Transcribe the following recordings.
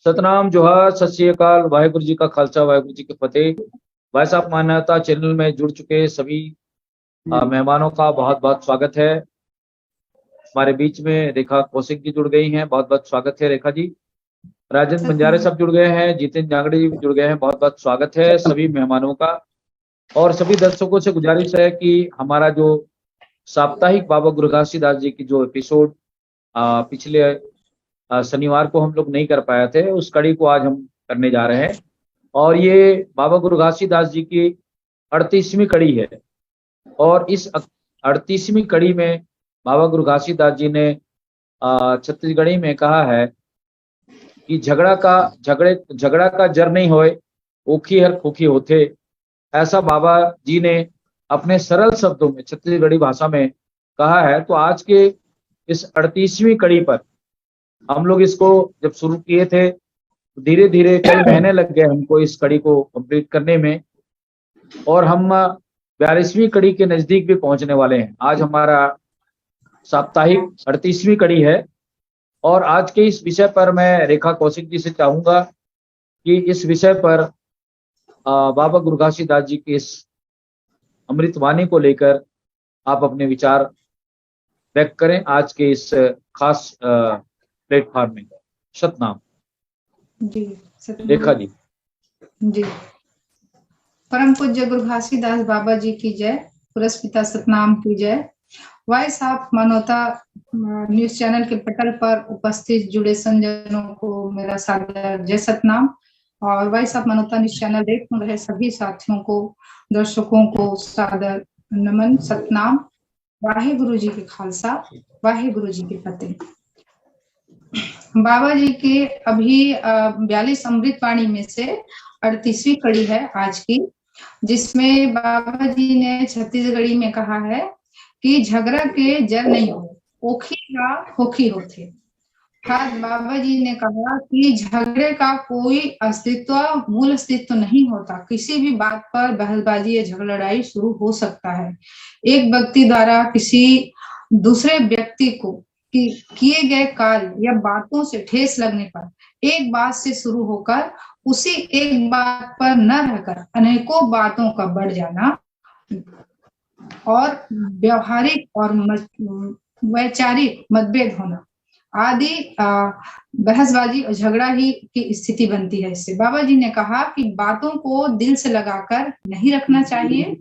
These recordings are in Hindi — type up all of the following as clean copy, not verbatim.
सतनाम जोहार, सत श्री अकाल, वाहेगुरु जी का खालसा, वाहेगुरु जी की फतेह। भाई साहब, मानवता चैनल में जुड़ चुके सभी मेहमानों का बहुत बहुत स्वागत है। हमारे बीच में रेखा कौशिक जी जुड़ गई हैं, बहुत बहुत स्वागत है रेखा जी। राजेंद्र बंजारे साहब जुड़ गए हैं, जितेंद्र जांगड़े जी जुड़ गए हैं, बहुत बहुत स्वागत है सभी मेहमानों का। और सभी दर्शकों से गुजारिश है कि हमारा जो साप्ताहिक बाबा गुरु घासीदास जी की जो एपिसोड पिछले शनिवार को हम लोग नहीं कर पाए थे, उस कड़ी को आज हम करने जा रहे हैं। और ये बाबा गुरु घासीदास जी की 38वीं कड़ी है। और इस 38वीं कड़ी में बाबा गुरु घासीदास जी ने छत्तीसगढ़ी में कहा है कि झगड़ा का जर नहीं होए, ओखी हर खोखी होते। ऐसा बाबा जी ने अपने सरल शब्दों में छत्तीसगढ़ी भाषा में कहा है। तो आज के इस 38वीं कड़ी पर हम लोग इसको जब शुरू किए थे, धीरे धीरे कई महीने लग गए हमको इस कड़ी को कंप्लीट करने में, और हम 42वीं कड़ी के नजदीक भी पहुंचने वाले हैं। आज हमारा साप्ताहिक 38वीं कड़ी है। और आज के इस विषय पर मैं रेखा कौशिक जी से चाहूंगा कि इस विषय पर बाबा गुरु घासीदास जी की इस अमृतवाणी को लेकर आप अपने विचार व्यक्त करें आज के इस खास प्लेटफॉर्म में। सतनाम जी। रेखा जी। जी। परम पूज्य गुरु घासीदास बाबा जी की जय, पुरस्पिता सतनाम की जय। वॉइस ऑफ मानवता न्यूज चैनल के पटल पर उपस्थित जुड़े संजनों को मेरा सादर जय सतनाम। और वॉइस ऑफ मानवता न्यूज चैनल देख रहे सभी साथियों को, दर्शकों को सादर नमन, सतनाम। वाहेगुरु जी की खालसा, वाहेगुरु जी की फतेह। बाबा जी के अभी 42 अमृतवाणी में से 38वीं कड़ी है आज की, जिसमें बाबा जी ने छत्तीसगढ़ी में कहा है कि झगड़ा के जर नहीं हो, ओखी का खोखी होते। बाबा जी ने कहा कि झगड़े का कोई अस्तित्व, मूल अस्तित्व नहीं होता। किसी भी बात पर बहसबाजी या झगड़ा लड़ाई शुरू हो सकता है। एक व्यक्ति द्वारा किसी दूसरे व्यक्ति को किए गए कार्य या बातों से ठेस लगने पर एक बात से शुरू होकर उसी एक बात पर न रहकर अनेकों बातों का बढ़ जाना और व्यवहारिक और वैचारिक मतभेद होना आदि बहसबाजी और झगड़ा ही की स्थिति बनती है। इससे बाबा जी ने कहा कि बातों को दिल से लगाकर नहीं रखना चाहिए।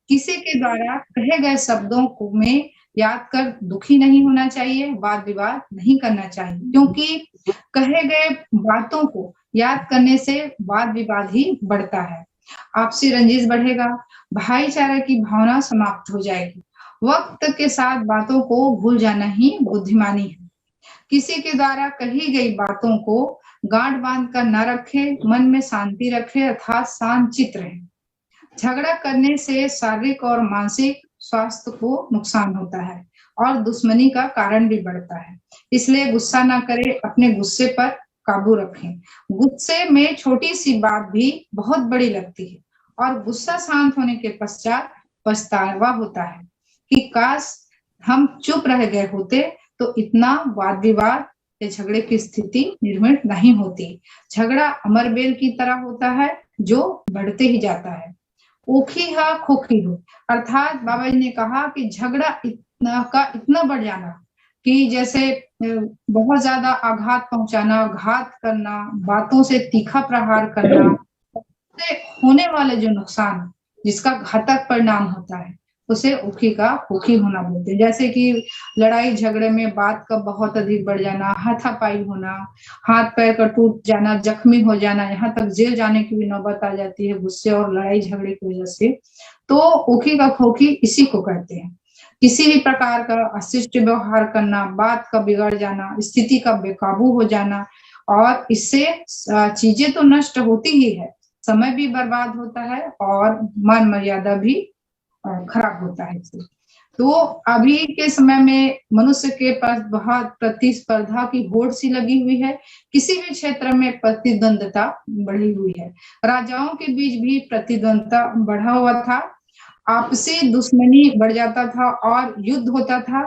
किसी के द्वारा कहे गए शब्दों को में याद कर दुखी नहीं होना चाहिए। वाद विवाद नहीं करना चाहिए, क्योंकि कहे गए बातों को याद करने से वाद विवाद ही बढ़ता है। आपसी रंजिश बढ़ेगा, भाईचारे की भावना समाप्त हो जाएगी। वक्त के साथ बातों को भूल जाना ही बुद्धिमानी है। किसी के द्वारा कही गई बातों को गांठ बांध कर न रखे, मन में शांति रखे, अर्थात शांत चित्त रहे। झगड़ा करने से शारीरिक और मानसिक स्वास्थ्य को नुकसान होता है और दुश्मनी का कारण भी बढ़ता है। इसलिए गुस्सा ना करें, अपने गुस्से पर काबू रखें। गुस्से में छोटी सी बात भी बहुत बड़ी लगती है और गुस्सा शांत होने के पश्चात पछतावा होता है कि काश हम चुप रह गए होते तो इतना वाद विवाद या झगड़े की स्थिति निर्मित नहीं होती। झगड़ा अमरबेल की तरह होता है जो बढ़ते ही जाता है। ओखी हा खोखी हो, अर्थात बाबा जी ने कहा कि झगड़ा इतना बढ़ जाना कि जैसे बहुत ज्यादा आघात पहुंचाना, घात करना, बातों से तीखा प्रहार करना, उससे होने वाले जो नुकसान जिसका घातक परिणाम होता है उसे ओखी का खोखी होना बोलते हैं। जैसे कि लड़ाई झगड़े में बात का बहुत अधिक बढ़ जाना, हाथापाई होना, हाथ पैर का टूट जाना, जख्मी हो जाना, यहाँ तक जेल जाने की भी नौबत आ जाती है गुस्से और लड़ाई झगड़े की वजह से। तो ओखी का खोखी इसी को कहते हैं। किसी भी प्रकार का अशिष्ट व्यवहार करना, बात का बिगड़ जाना, स्थिति का बेकाबू हो जाना, और इससे चीजें तो नष्ट होती ही है, समय भी बर्बाद होता है और मान मर्यादा भी खराब होता है। तो अभी के समय में मनुष्य के पास बहुत प्रतिस्पर्धा की होड़ सी लगी हुई है। किसी भी क्षेत्र में प्रतिद्वंदता बढ़ी हुई है। राजाओं के बीच भी प्रतिद्वंदता बढ़ा हुआ था, आपसी दुश्मनी बढ़ जाता था और युद्ध होता था।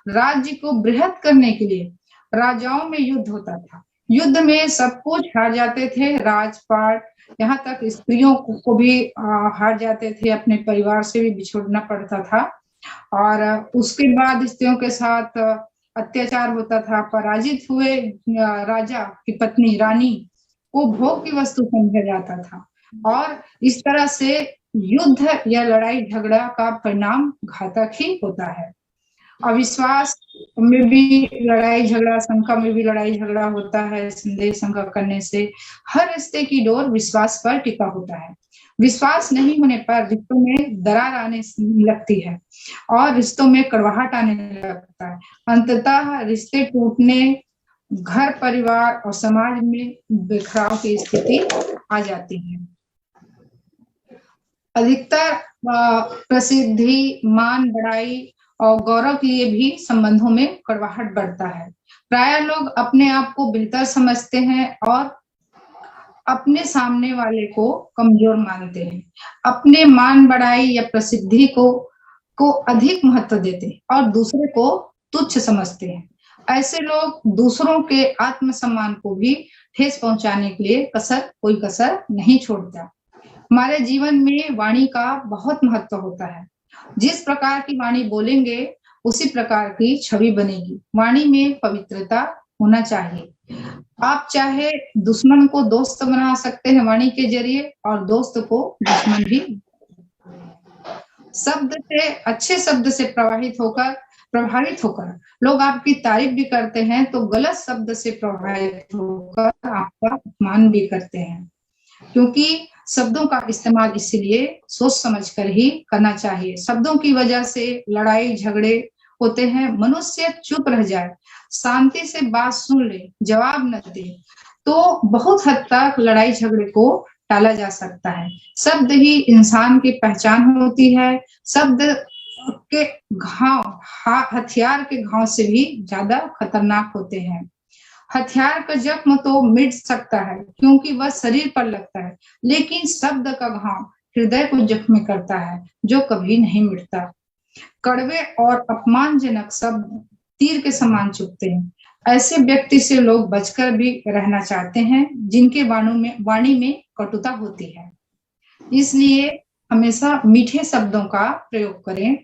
राज्य को बृहद करने के लिए राजाओं में युद्ध होता था। युद्ध में सब कुछ हार जाते थे, राजपाट, यहाँ तक स्त्रियों को भी हार जाते थे, अपने परिवार से भी बिछुड़ना पड़ता था। और उसके बाद स्त्रियों के साथ अत्याचार होता था। पराजित हुए राजा की पत्नी रानी को भोग की वस्तु समझा जाता था। और इस तरह से युद्ध या लड़ाई झगड़ा का परिणाम घातक ही होता है। अविश्वास में भी लड़ाई झगड़ा, शंका में भी लड़ाई झगड़ा होता है। संदेह शंका करने से हर रिश्ते की डोर विश्वास पर टिका होता है। विश्वास नहीं होने पर रिश्तों में दरार आने लगती है और रिश्तों में कड़वाहट आने लगता है। अंततः रिश्ते टूटने, घर, परिवार और समाज में बिखराव की स्थिति आ जाती है। अधिकतर प्रसिद्धि, मान, बढ़ाई और गौरव के लिए भी संबंधों में कड़वाहट बढ़ता है। प्राय लोग अपने आप को बेहतर समझते हैं और अपने सामने वाले को कमजोर मानते हैं। अपने मान, बढ़ाई या प्रसिद्धि को अधिक महत्व देते हैं और दूसरे को तुच्छ समझते हैं। ऐसे लोग दूसरों के आत्मसम्मान को भी ठेस पहुंचाने के लिए कोई कसर नहीं छोड़ता। हमारे जीवन में वाणी का बहुत महत्व होता है। जिस प्रकार की वाणी बोलेंगे उसी प्रकार की छवि बनेगी। वाणी में पवित्रता होना चाहिए। आप चाहे दुश्मन को दोस्त बना सकते हैं वाणी के जरिए और दोस्त को दुश्मन भी। शब्द से, अच्छे शब्द से प्रभावित होकर लोग आपकी तारीफ भी करते हैं, तो गलत शब्द से प्रभावित होकर आपका अपमान भी करते हैं। क्योंकि शब्दों का इस्तेमाल इसलिए सोच समझकर ही करना चाहिए। शब्दों की वजह से लड़ाई झगड़े होते हैं। मनुष्य चुप रह जाए, शांति से बात सुन ले, जवाब न दे, तो बहुत हद तक लड़ाई झगड़े को टाला जा सकता है। शब्द ही इंसान की पहचान होती है। शब्द के घाव हथियार के घाव से भी ज्यादा खतरनाक होते हैं। हथियार का जख्म तो मिट सकता है क्योंकि वह शरीर पर लगता है, लेकिन शब्द का घाव हृदय को जख्मी करता है, जो कभी नहीं मिटता। कड़वे और अपमानजनक शब्द तीर के समान चुभते हैं। ऐसे व्यक्ति से लोग बचकर भी रहना चाहते हैं जिनके वाणी में कटुता होती है। इसलिए हमेशा मीठे शब्दों का प्रयोग करें।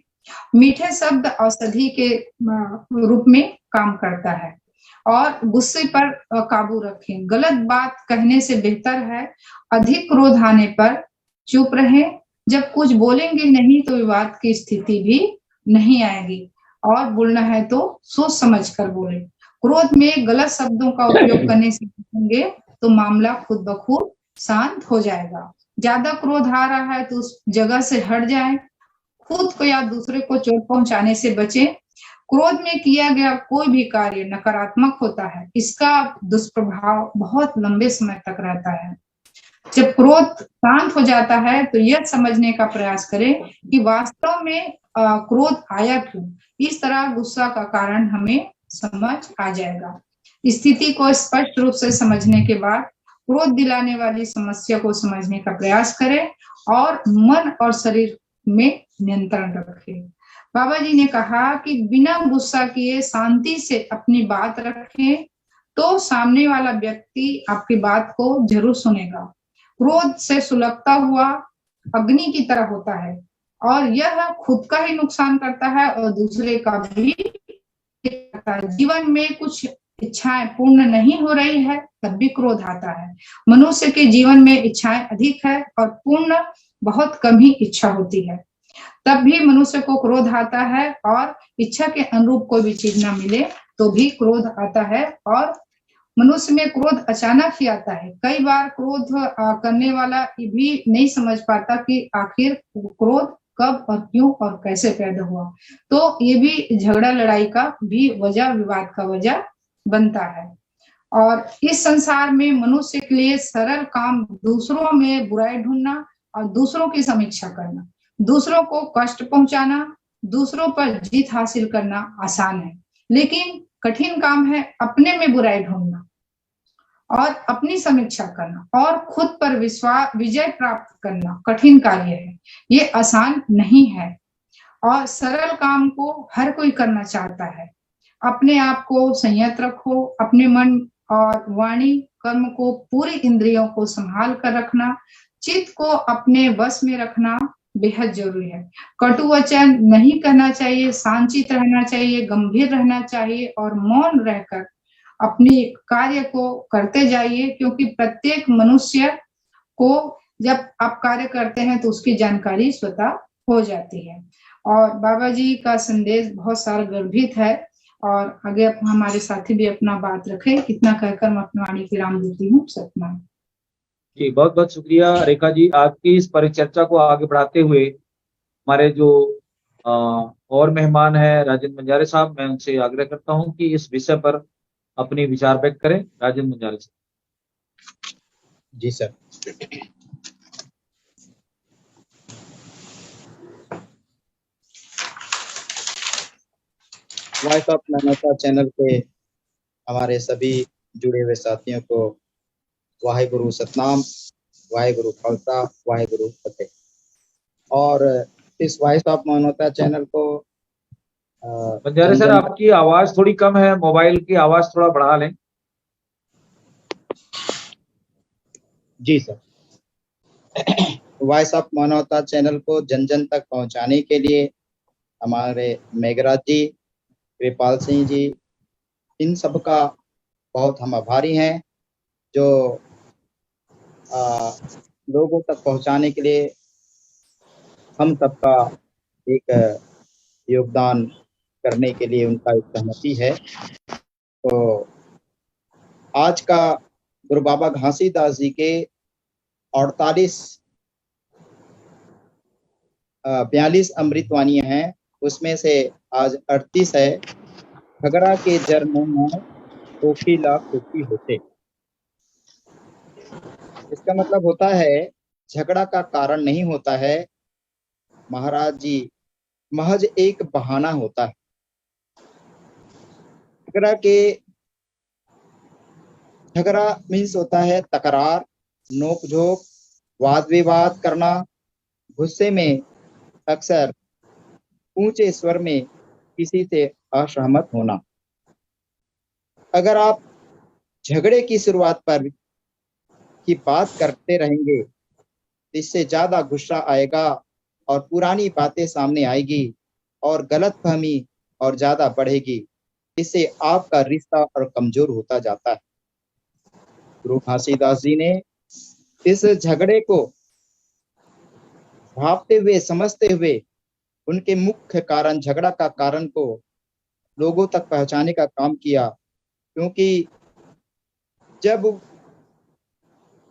मीठे शब्द औषधि के रूप में काम करता है और गुस्से पर काबू रखें। गलत बात कहने से बेहतर है अधिक क्रोध आने पर चुप रहें। जब कुछ बोलेंगे नहीं तो विवाद की स्थिति भी नहीं आएगी, और बोलना है तो सोच समझ कर बोले। क्रोध में गलत शब्दों का उपयोग करने से बचेंगे तो मामला खुद ब खुद शांत हो जाएगा। ज्यादा क्रोध आ रहा है तो उस जगह से हट जाएं। खुद को या दूसरे को चोट पहुंचाने से बचें। क्रोध में किया गया कोई भी कार्य नकारात्मक होता है। इसका दुष्प्रभाव बहुत लंबे समय तक रहता है। जब क्रोध शांत हो जाता है तो यह समझने का प्रयास करें कि वास्तव में क्रोध आया क्यों। इस तरह गुस्सा का कारण हमें समझ आ जाएगा। स्थिति को स्पष्ट रूप से समझने के बाद क्रोध दिलाने वाली समस्या को समझने का प्रयास करें और मन और शरीर में नियंत्रण रखें। बाबा जी ने कहा कि बिना गुस्सा किए शांति से अपनी बात रखें तो सामने वाला व्यक्ति आपकी बात को जरूर सुनेगा। क्रोध से सुलगता हुआ अग्नि की तरह होता है और यह खुद का ही नुकसान करता है और दूसरे का भी करता है। जीवन में कुछ इच्छाएं पूर्ण नहीं हो रही है तब भी क्रोध आता है। मनुष्य के जीवन में इच्छाएं अधिक है और पूर्ण बहुत कम ही इच्छा होती है, तब भी मनुष्य को क्रोध आता है। और इच्छा के अनुरूप कोई भी चीज ना मिले तो भी क्रोध आता है और मनुष्य में क्रोध अचानक ही आता है। कई बार क्रोध करने वाला भी नहीं समझ पाता कि आखिर क्रोध कब और क्यों और कैसे पैदा हुआ, तो ये भी झगड़ा लड़ाई का भी वजह, विवाद का वजह बनता है। और इस संसार में मनुष्य के लिए सरल काम दूसरों में बुराई ढूंढना और दूसरों की समीक्षा करना, दूसरों को कष्ट पहुंचाना, दूसरों पर जीत हासिल करना आसान है, लेकिन कठिन काम है अपने में बुराई ढूंढना और अपनी समीक्षा करना और खुद पर विजय प्राप्त करना कठिन कार्य है। ये आसान नहीं है और सरल काम को हर कोई करना चाहता है। अपने आप को संयत रखो, अपने मन और वाणी कर्म को पूरी इंद्रियों को संभाल कर रखना, चित्त को अपने वश में रखना बेहद जरूरी है। कटु वचन नहीं कहना चाहिए, शांतचित्त रहना चाहिए, गंभीर रहना चाहिए और मौन रहकर अपनी कार्य को करते जाइए, क्योंकि प्रत्येक मनुष्य को जब आप कार्य करते हैं तो उसकी जानकारी स्वतः हो जाती है। और बाबा जी का संदेश बहुत सारा गर्भित है और आगे हमारे साथी भी अपना बात रखें। इतना कहकर मैं अपनी वाणी की विराम देती हूँ। सतनाम। जी, बहुत बहुत शुक्रिया रेखा जी। आपकी इस परिचर्चा को आगे बढ़ाते हुए हमारे जो और मेहमान हैं राजेंद्र बंजारे साहब, मैं उनसे आग्रह करता हूं कि इस विषय पर अपनी विचार व्यक्त करें। राजेंद्र बंजारे साहब। जी सर। वॉइस ऑफ मानवता चैनल के हमारे सभी जुड़े हुए साथियों को वाहेगुरु सतनाम, वाहेगुरु खालसा, वाहेगुरु फतेह। और इस वॉइस ऑफ मानवता चैनल को बंजारे सर, आपकी आवाज थोड़ी कम है, मोबाइल की आवाज थोड़ा बढ़ा लें। जी सर। वॉइस ऑफ मानवता चैनल को जन जन तक पहुंचाने के लिए हमारे मेघराज जी, कृपाल सिंह जी, इन सब का बहुत हम आभारी हैं, जो लोगों तक पहुंचाने के लिए हम सबका एक योगदान करने के लिए उनका एक सहमति है। तो आज का गुरु बाबा घासीदास जी के 42 अमृतवाणियां हैं, उसमें से आज 38 है। झगड़ा के जर मुंह खोखीला खोखी होते। इसका मतलब होता है झगड़ा का कारण नहीं होता है महाराज जी, महज एक बहाना होता है। झगड़ा मीन्स होता है तकरार, नोक-झोंक, वाद विवाद करना, गुस्से में अक्सर ऊंचे स्वर में किसी से असहमत होना। अगर आप झगड़े की शुरुआत पर की बात करते रहेंगे, इससे ज्यादा गुस्सा आएगा और पुरानी बातें सामने आएगी और गलतफहमी और ज्यादा बढ़ेगी। इससे आपका रिश्ता और कमजोर होता जाता है। गुरु घासीदास जी ने इस झगड़े को भापते हुए, समझते हुए, उनके मुख्य कारण, झगड़ा का कारण को लोगों तक पहुंचाने का काम किया, क्योंकि जब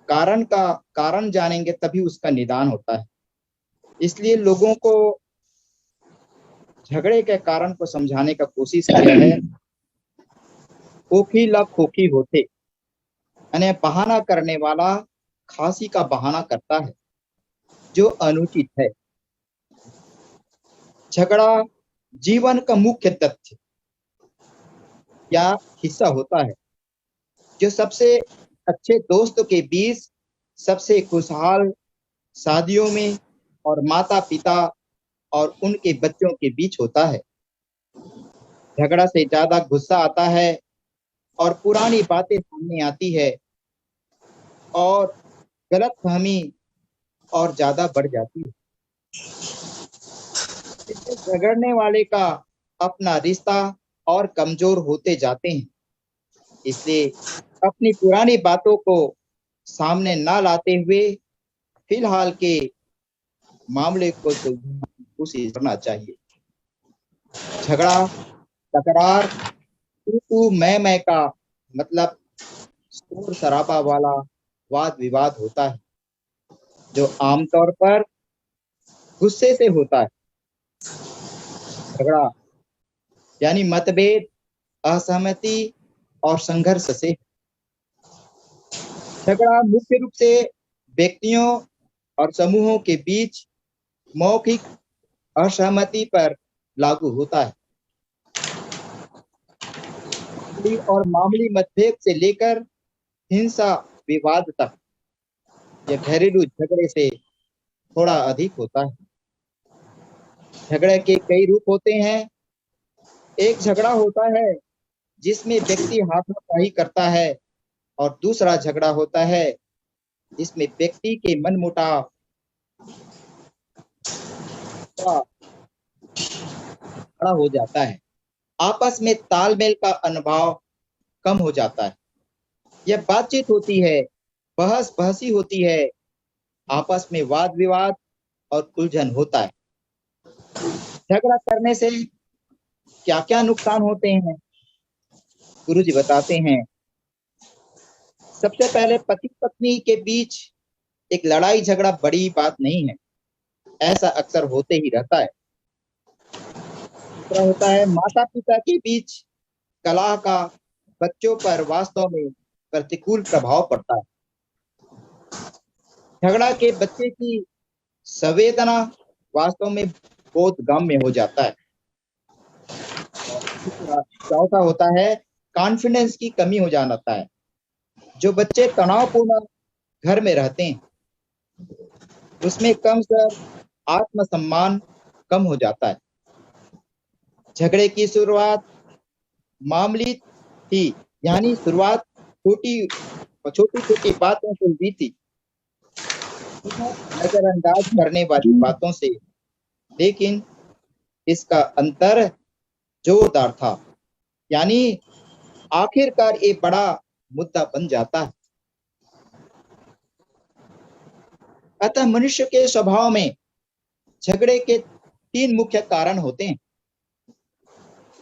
कारण जानेंगे तभी उसका निदान होता है। इसलिए लोगों को झगड़े के कारण को समझाने का कोशिश किया है। खोखीला खोखी होते, यानी बहाना करने वाला खांसी का बहाना करता है, जो अनुचित है। झगड़ा जीवन का मुख्य तथ्य या हिस्सा होता है, जो सबसे अच्छे दोस्तों के बीच, सबसे खुशहाल शादियों में और माता पिता और उनके बच्चों के बीच होता है। झगड़ा से ज्यादा गुस्सा आता है और पुरानी बातें सामने आती है और गलतफहमी और ज्यादा बढ़ जाती है। इससे झगड़ने वाले का अपना रिश्ता और कमजोर होते जाते हैं। इसलिए अपनी पुरानी बातों को सामने ना लाते हुए फिलहाल के मामले को सुलझाने की कोशिश करना चाहिए। झगड़ा, तकरार, तू मैं का मतलब शोर शराबा वाला वाद विवाद होता है, जो आमतौर पर गुस्से से होता है। झगड़ा यानी मतभेद, असहमति और संघर्ष से। झगड़ा मुख्य रूप से व्यक्तियों और समूहों के बीच मौखिक असहमति पर लागू होता है और मामूली मतभेद से लेकर हिंसा विवाद तक यह घरेलू झगड़े से थोड़ा अधिक होता है। झगड़े के कई रूप होते हैं। एक झगड़ा होता है जिसमें व्यक्ति हाथापाई करता है और दूसरा झगड़ा होता है इसमें व्यक्ति के मनमुटाव खड़ा हो जाता है, आपस में तालमेल का अनुभव कम हो जाता है। यह बातचीत होती है, बहस बहसी होती है, आपस में वाद विवाद और उलझन होता है। झगड़ा करने से क्या क्या नुकसान होते हैं गुरु जी बताते हैं। सबसे पहले पति पत्नी के बीच एक लड़ाई झगड़ा बड़ी बात नहीं है, ऐसा अक्सर होते ही रहता है। दूसरा होता है माता पिता के बीच कलह का बच्चों पर वास्तव में प्रतिकूल प्रभाव पड़ता है। झगड़ा के बच्चे की संवेदना वास्तव में बोधगम्य हो जाता है। चौथा होता है कॉन्फिडेंस की कमी हो जाता है। जो बच्चे तनावपूर्ण घर में रहते हैं उसमें कम से आत्मसम्मान कम हो जाता है। झगड़े की शुरुआत मामूली थी, यानी शुरुआत छोटी छोटी बातों से हुई थी, नजरअंदाज करने वाली बातों से, लेकिन इसका अंतर जोरदार था, यानी आखिरकार ये बड़ा मुद्दा बन जाता है। अतः मनुष्य के स्वभाव में झगड़े के 3 मुख्य कारण होते हैं।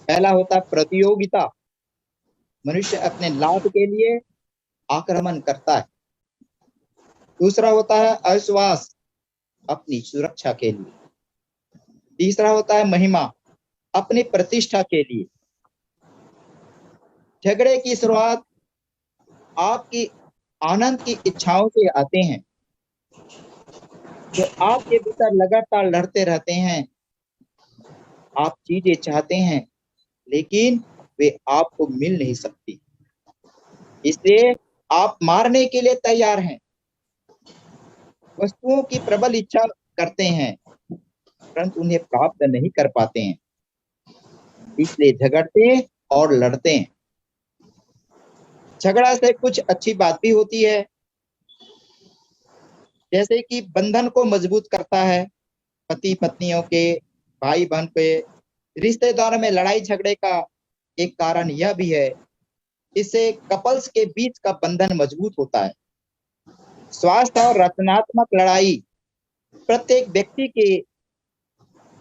पहला होता प्रतियोगिता, मनुष्य अपने लाभ के लिए आक्रमण करता है। दूसरा होता है अविश्वास, अपनी सुरक्षा के लिए। तीसरा होता है महिमा, अपनी प्रतिष्ठा के लिए। झगड़े की शुरुआत आपकी आनंद की इच्छाओं से आते हैं, जो आपके भीतर लगातार लड़ते रहते हैं। आप चीजें चाहते हैं लेकिन वे आपको मिल नहीं सकती, इसलिए आप मारने के लिए तैयार हैं। वस्तुओं की प्रबल इच्छा करते हैं परंतु उन्हें प्राप्त नहीं कर पाते हैं, इसलिए झगड़ते और लड़ते हैं। झगड़ा से कुछ अच्छी बात भी होती है, जैसे कि बंधन को मजबूत करता है। पति पत्नियों के, भाई बहन के रिश्तेदारों में लड़ाई झगड़े का एक कारण यह भी है, इससे कपल्स के बीच का बंधन मजबूत होता है। स्वास्थ्य और रचनात्मक लड़ाई प्रत्येक व्यक्ति के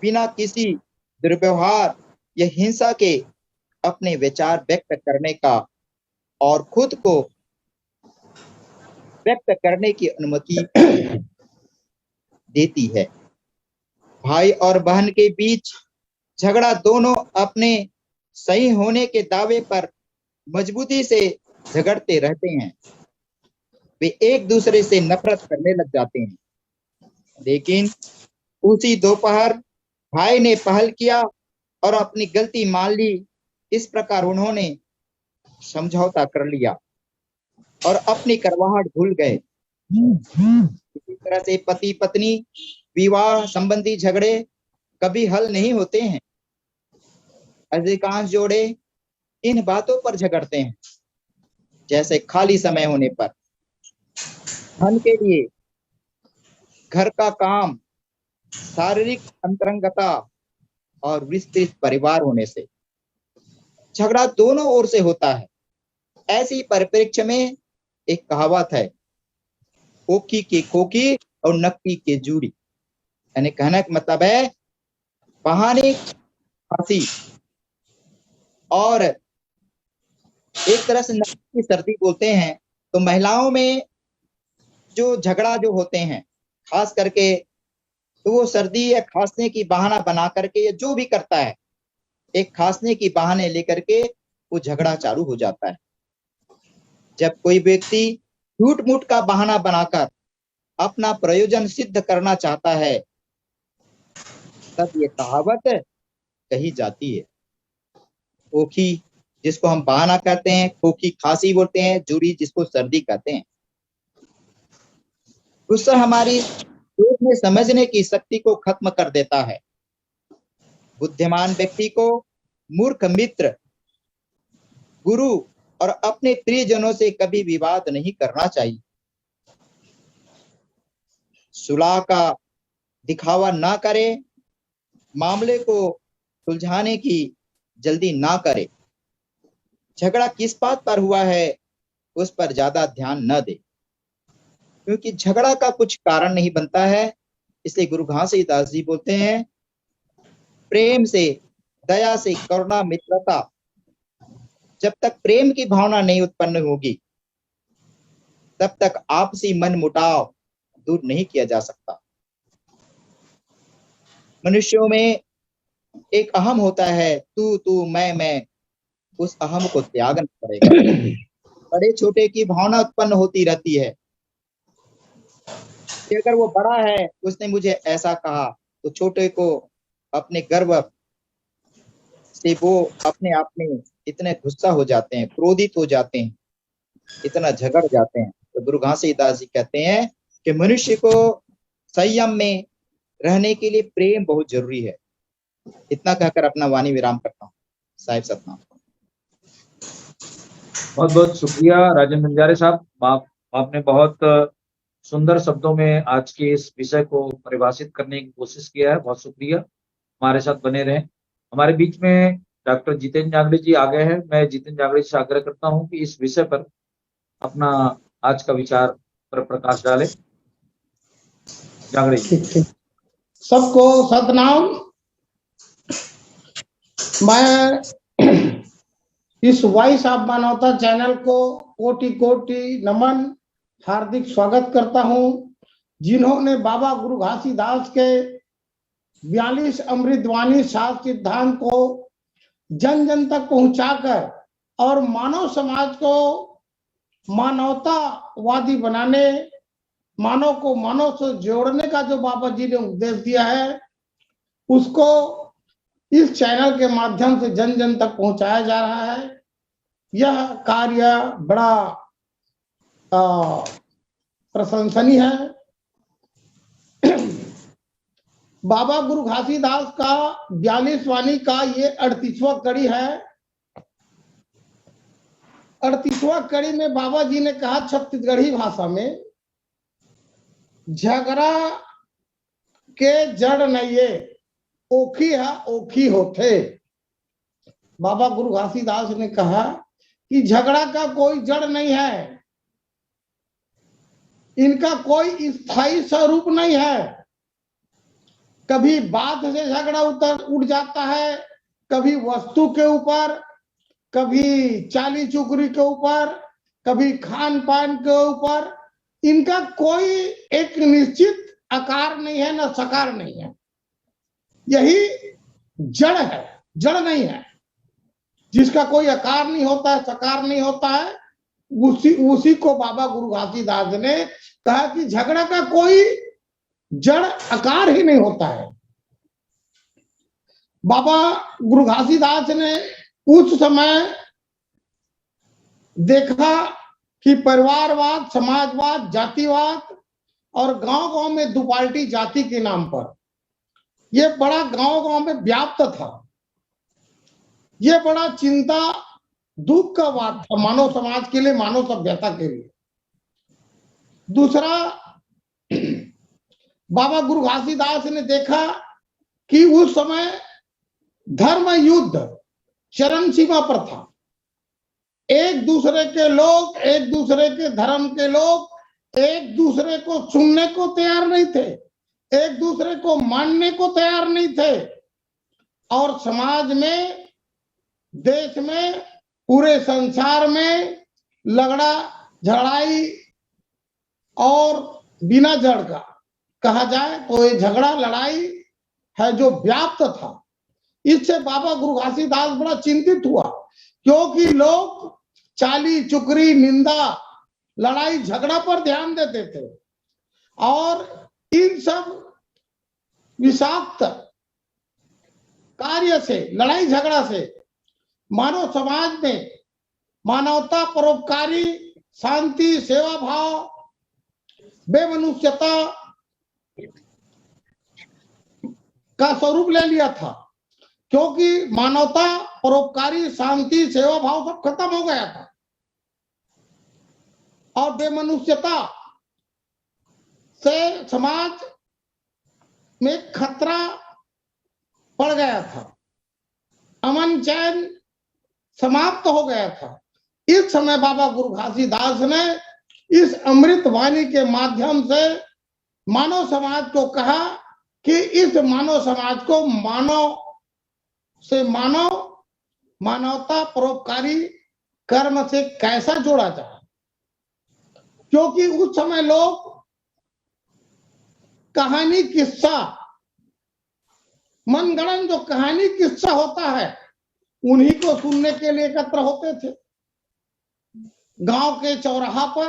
बिना किसी दुर्व्यवहार या हिंसा के अपने विचार व्यक्त करने का और खुद को व्यक्त करने की अनुमति देती है। भाई और बहन के बीच झगड़ा दोनों अपने सही होने के दावे पर मजबूती से झगड़ते रहते हैं। वे एक दूसरे से नफरत करने लग जाते हैं, लेकिन उसी दोपहर भाई ने पहल किया और अपनी गलती मान ली। इस प्रकार उन्होंने समझौता कर लिया और अपनी करवाहट भूल गए। इसी तरह से पति पत्नी विवाह संबंधी झगड़े कभी हल नहीं होते हैं। अधिकांश जोड़े इन बातों पर झगड़ते हैं, जैसे खाली समय होने पर, धन के लिए, घर का काम, शारीरिक अंतरंगता और विस्तृत परिवार होने से। झगड़ा दोनों ओर से होता है। ऐसी परिप्रेक्ष्य में एक कहावत है, खोखी के खोखी और नक्की के जूड़ी, यानी कहने का मतलब है बहाने खांसी और एक तरह से नक्की की सर्दी बोलते हैं। तो महिलाओं में जो झगड़ा जो होते हैं खास करके, तो वो सर्दी या खांसने की बहाना बना करके या जो भी करता है, एक खांसने की बहाने लेकर के वो झगड़ा चालू हो जाता है। जब कोई व्यक्ति झूठ मूठ का बहाना बनाकर अपना प्रयोजन सिद्ध करना चाहता है, तब ये कहावत कही जाती है। खोखी जिसको हम बहाना कहते हैं, खोखी खांसी बोलते हैं, जूड़ी जिसको सर्दी कहते हैं। गुस्सा हमारी सोचने समझने की शक्ति को खत्म कर देता है। बुद्धिमान व्यक्ति को मूर्ख मित्र, गुरु और अपने प्रियजनों से कभी विवाद नहीं करना चाहिए। सुलह का दिखावा ना करे, मामले को सुलझाने की जल्दी ना करे। झगड़ा किस बात पर हुआ है उस पर ज्यादा ध्यान न दे, क्योंकि झगड़ा का कुछ कारण नहीं बनता है। इसलिए गुरु घासीदास जी बोलते हैं, प्रेम से, दया से, करुणा, मित्रता, जब तक प्रेम की भावना नहीं उत्पन्न होगी तब तक आपसी मन मुटाव दूर नहीं किया जा सकता। मनुष्यों में एक अहम होता है, तू तू मैं, उस अहम को त्यागना पड़ेगा। बड़े छोटे की भावना उत्पन्न होती रहती है कि अगर वो बड़ा है, उसने मुझे ऐसा कहा, तो छोटे को अपने गर्व से वो अपने आप में इतने गुस्सा हो जाते हैं, क्रोधित हो जाते हैं, इतना झगड़ जाते हैं। तो गुरु घासीदास जी कहते हैं कि मनुष्य को संयम में रहने के लिए प्रेम बहुत जरूरी है। इतना कहकर अपना वाणी विराम करता हूँ। साहिब सतनाम। बहुत बहुत शुक्रिया राजेंद्र बंजारे साहब, आपने बहुत सुंदर शब्दों में आज के इस विषय को परिभाषित करने की कोशिश किया है। बहुत शुक्रिया, हमारे साथ बने रहें। हमारे बीच में डॉक्टर जितेंद्र जांगड़े जी आ गए हैं। मैं जितेंद्र जांगड़े से आग्रह करता हूं कि इस विषय पर अपना आज का विचार पर प्रकाश डालें। जांगड़े जी। सबको सतनाम। मैं इस वॉइस ऑफ मानवता चैनल को कोटि कोटि नमन, हार्दिक स्वागत करता हूं। जिन्होंने बाबा गुरु घासीदास के 42 अमृतवाणी शास्त्र सिद्धांत को जन जन तक पहुंचाकर और मानव समाज को मानवतावादी बनाने, मानव को मानव से जोड़ने का जो बाबा जी ने उपदेश दिया है, उसको इस चैनल के माध्यम से जन जन तक पहुंचाया जा रहा है। यह कार्य बड़ा प्रशंसनीय है। बाबा गुरु घासीदास का 42 वाणी का ये 38वां कड़ी है। 38वां कड़ी में बाबा जी ने कहा छत्तीसगढ़ी भाषा में, झगड़ा के जड़ नइये, ओखी है ओखी होते। बाबा गुरु घासीदास ने कहा कि झगड़ा का कोई जड़ नहीं है, इनका कोई स्थायी स्वरूप नहीं है। कभी बात से झगड़ा उठ जाता है, कभी वस्तु के ऊपर, कभी चाली चुकरी के ऊपर, कभी खान पान के ऊपर। इनका कोई एक निश्चित आकार नहीं है, न सकार नहीं है। यही जड़ है, जड़ नहीं है। जिसका कोई आकार नहीं होता है, सकार नहीं होता है, उसी को बाबा गुरु घासीदास ने कहा कि झगड़ा का कोई जड़ आकार ही नहीं होता है। बाबा गुरु घासीदास ने उस समय देखा कि परिवारवाद, समाजवाद, जातिवाद और गांव-गांव में दुपाल्टी जाति के नाम पर ये बड़ा गांव-गांव में व्याप्त था। ये बड़ा चिंता, दुख का बात था मानव समाज के लिए, मानव सभ्यता के लिए। दूसरा, बाबा गुरु घासीदास ने देखा कि उस समय धर्म युद्ध चरम सीमा पर था। एक दूसरे के लोग, एक दूसरे के धर्म के लोग एक दूसरे को सुनने को तैयार नहीं थे, एक दूसरे को मानने को तैयार नहीं थे। और समाज में, देश में, पूरे संसार में लगड़ा झगड़ाई और बिना जड़ का कहा जाए तो ये झगड़ा लड़ाई है जो व्याप्त था। इससे बाबा गुरु घासीदास बड़ा चिंतित हुआ, क्योंकि लोग चाली चुकरी, निंदा, लड़ाई झगड़ा पर ध्यान देते थे। और इन सब विषाक्त कार्य से, लड़ाई झगड़ा से मानव समाज में मानवता, परोपकारी, शांति, सेवा भाव, बेमनुष्यता का स्वरूप ले लिया था। क्योंकि मानवता, परोपकारी, शांति, सेवा भाव सब खत्म हो गया था। और बेमनुष्यता से समाज में खतरा पड़ गया था, अमन चैन समाप्त हो गया था। इस समय बाबा गुरु घासीदास ने इस अमृत वाणी के माध्यम से मानव समाज को कहा कि इस मानव समाज को मानव से मानवता परोपकारी कर्म से कैसा जोड़ा जाए, क्योंकि उस समय लोग कहानी किस्सा मनगढ़ंत जो कहानी किस्सा होता है उन्हीं को सुनने के लिए एकत्र होते थे। गांव के चौराहा पर,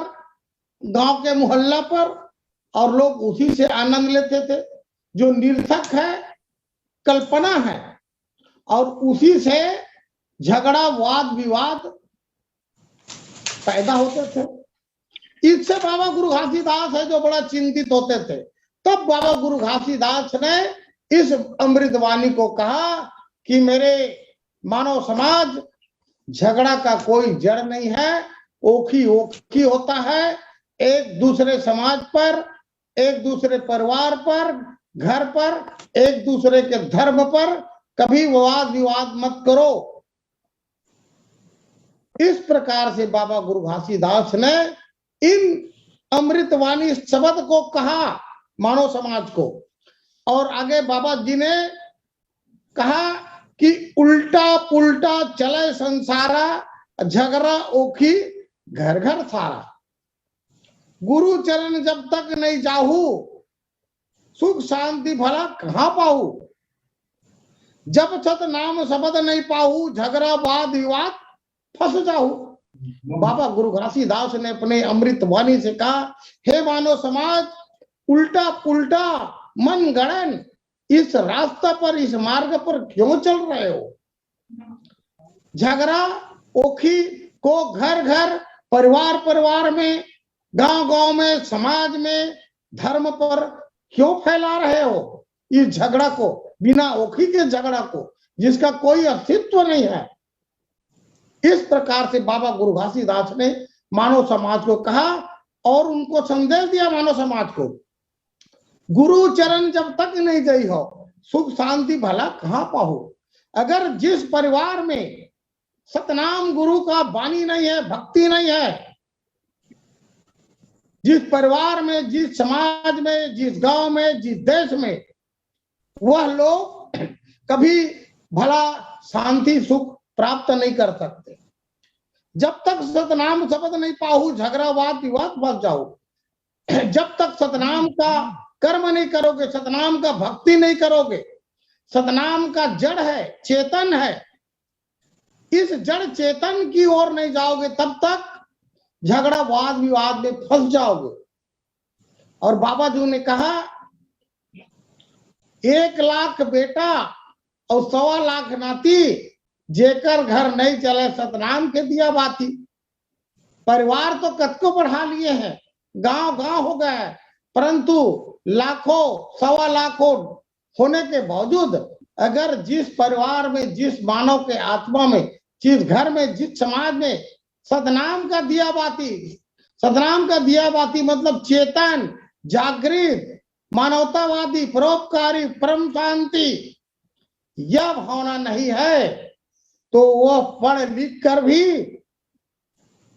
गांव के मोहल्ला पर, और लोग उसी से आनंद लेते थे। जो निरर्थक है, कल्पना है, और उसी से झगड़ा वाद विवाद पैदा होते थे। इससे बाबा गुरु घासीदास है जो बड़ा चिंतित होते थे। तब बाबा गुरु घासीदास ने इस अमृत वाणी को कहा कि मेरे मानव समाज, झगड़ा का कोई जड़ नहीं है, ओखी ओखी होता है। एक दूसरे समाज पर, एक दूसरे परिवार पर, घर पर, एक दूसरे के धर्म पर कभी वाद विवाद मत करो। इस प्रकार से बाबा गुरु घासीदास ने इन अमृतवाणी शब्द को कहा मानव समाज को। और आगे बाबा जी ने कहा कि उल्टा पुल्टा चले संसारा, झगड़ा ओखी घर घर सारा। गुरु चरण जब तक नहीं जाहू, सुख शांति भला कहां पाऊ। जब सत नाम शब्द नहीं पाऊ, झगड़ा वाद विवाद फंस जाऊ। बाबा गुरु घासीदास ने अपने अमृत वाणी से कहा, हे मानव समाज, उल्टा पुल्टा मन गणन इस रास्ता पर, इस मार्ग पर क्यों चल रहे हो। झगड़ा ओखी को घर घर, परिवार परिवार में, गांव गांव में, समाज में, धर्म पर क्यों फैला रहे हो इस झगड़ा को, बिना ओखी के झगड़ा को, जिसका कोई अस्तित्व नहीं है। इस प्रकार से बाबा गुरु घासीदास ने मानव समाज को कहा और उनको संदेश दिया मानव समाज को, गुरु चरण जब तक नहीं गई हो, सुख शांति भला कहां पाओ। अगर जिस परिवार में सतनाम गुरु का वाणी नहीं है, भक्ति नहीं है, जिस परिवार में, जिस समाज में, जिस गांव में, जिस देश में, वह लोग कभी भला शांति सुख प्राप्त नहीं कर सकते। जब तक सतनाम शब्द नहीं पाहू, झगड़ा वाद विवाद फंस जाओ। जब तक सतनाम का कर्म नहीं करोगे, सतनाम का भक्ति नहीं करोगे, सतनाम का जड़ है, चेतन है, इस जड़ चेतन की ओर नहीं जाओगे, तब तक झगड़ा वाद विवाद में फंस जाओगे। और बाबा जी ने कहा, 1 लाख बेटा और 1.25 लाख नाती, जेकर घर नहीं चले सतनाम के दिया बाती। परिवार तो कतको बढ़ा लिए हैं, गांव गांव हो गए, परंतु लाखों 1.25 लाखों होने के बावजूद अगर जिस परिवार में, जिस मानव के आत्मा में, जिस घर में, जिस समाज में सतनाम का दिया बाती, सतनाम का दिया बाती मतलब चेतन, जागृत, मानवतावादी, परोपकारी, परम शांति, यह भावना नहीं है, तो वह पढ़ लिख कर भी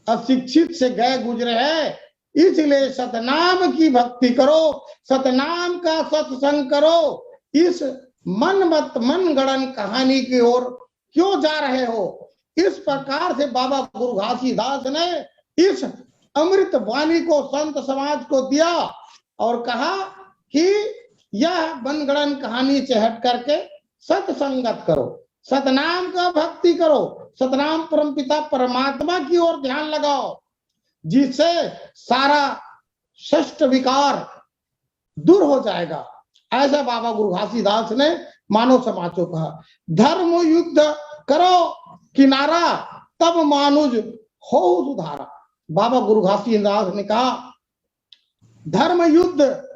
अशिक्षित से गए गुजरे हैं। इसलिए सतनाम की भक्ति करो, सतनाम का सत्संग करो। इस मन गणन कहानी की ओर क्यों जा रहे हो। इस प्रकार से बाबा गुरु घासीदास ने इस अमृत वाणी को संत समाज को दिया और कहा कि यह मनगणन कहानी से हट करके सत्संगत करो, सतनाम का भक्ति करो, सतनाम परमपिता परमात्मा की ओर ध्यान लगाओ, जिससे सारा षष्ठ विकार दूर हो जाएगा। ऐसा बाबा गुरु घासीदास ने मानव समाज को कहा। धर्म युद्ध करो किनारा, तब मानुज हो सुधारा। बाबा गुरु घासीदास ने कहा, धर्म युद्ध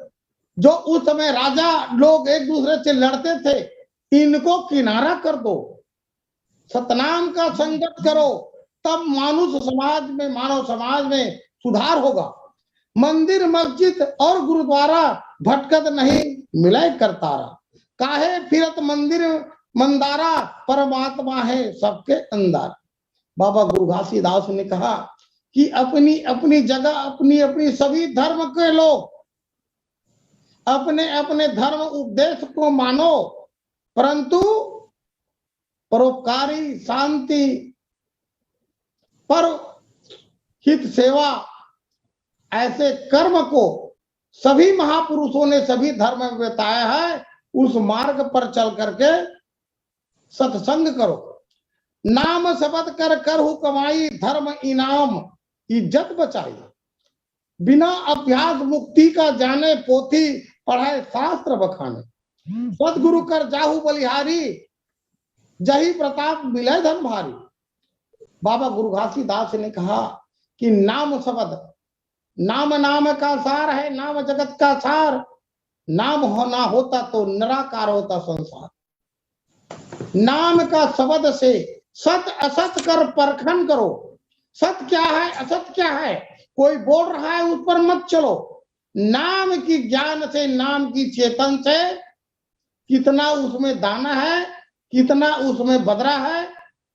जो उस समय राजा लोग एक दूसरे से लड़ते थे, इनको किनारा कर दो, सतनाम का संगत करो, तब मानुष समाज में, मानव समाज में सुधार होगा। मंदिर मस्जिद और गुरुद्वारा भटकत नहीं मिले करतारा, काहे फिरत मंदिर मंदारा, परमात्मा है सबके अंदर। बाबा गुरु घासीदास ने कहा कि अपनी अपनी जगह अपनी अपनी सभी धर्म के लोग अपने अपने धर्म उपदेश को मानो, परंतु परोपकारी शांति पर हित सेवा ऐसे कर्म को सभी महापुरुषों ने सभी धर्म में बताया है। उस मार्ग पर चल करके सत्संग करो, नाम शब्द कर करहु कमाई, धर्म इनाम इज्जत बचाई। बिना अभ्यास मुक्ति का जाने, पोथी पढ़े शास्त्र बखाने। सदगुरु कर जाहु बलिहारी, जही प्रताप मिले धन भारी। बाबा गुरु घासीदास ने कहा कि नाम शब्द, नाम नाम का सार है, नाम जगत का सार। नाम होना होता तो निराकार होता संसार। नाम का शब्द से सत असत कर परखन करो। सत क्या है असत क्या है, कोई बोल रहा है उस पर मत चलो। नाम की ज्ञान से, नाम की चेतन से कितना उसमें दाना है, कितना उसमें बदरा है,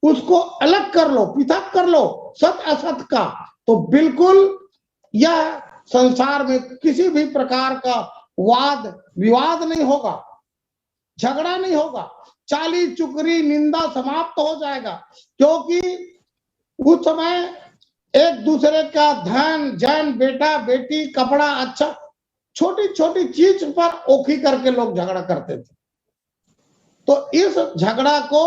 उसको अलग कर लो, पृथक कर लो सत असत का। तो बिल्कुल यह संसार में किसी भी प्रकार का वाद विवाद नहीं होगा, झगड़ा नहीं होगा, चाली चुकरी निंदा समाप्त हो जाएगा। क्योंकि उस समय एक दूसरे का धन जन बेटा बेटी कपड़ा अच्छा छोटी छोटी चीज पर ओखी करके लोग झगड़ा करते थे। तो इस झगड़ा को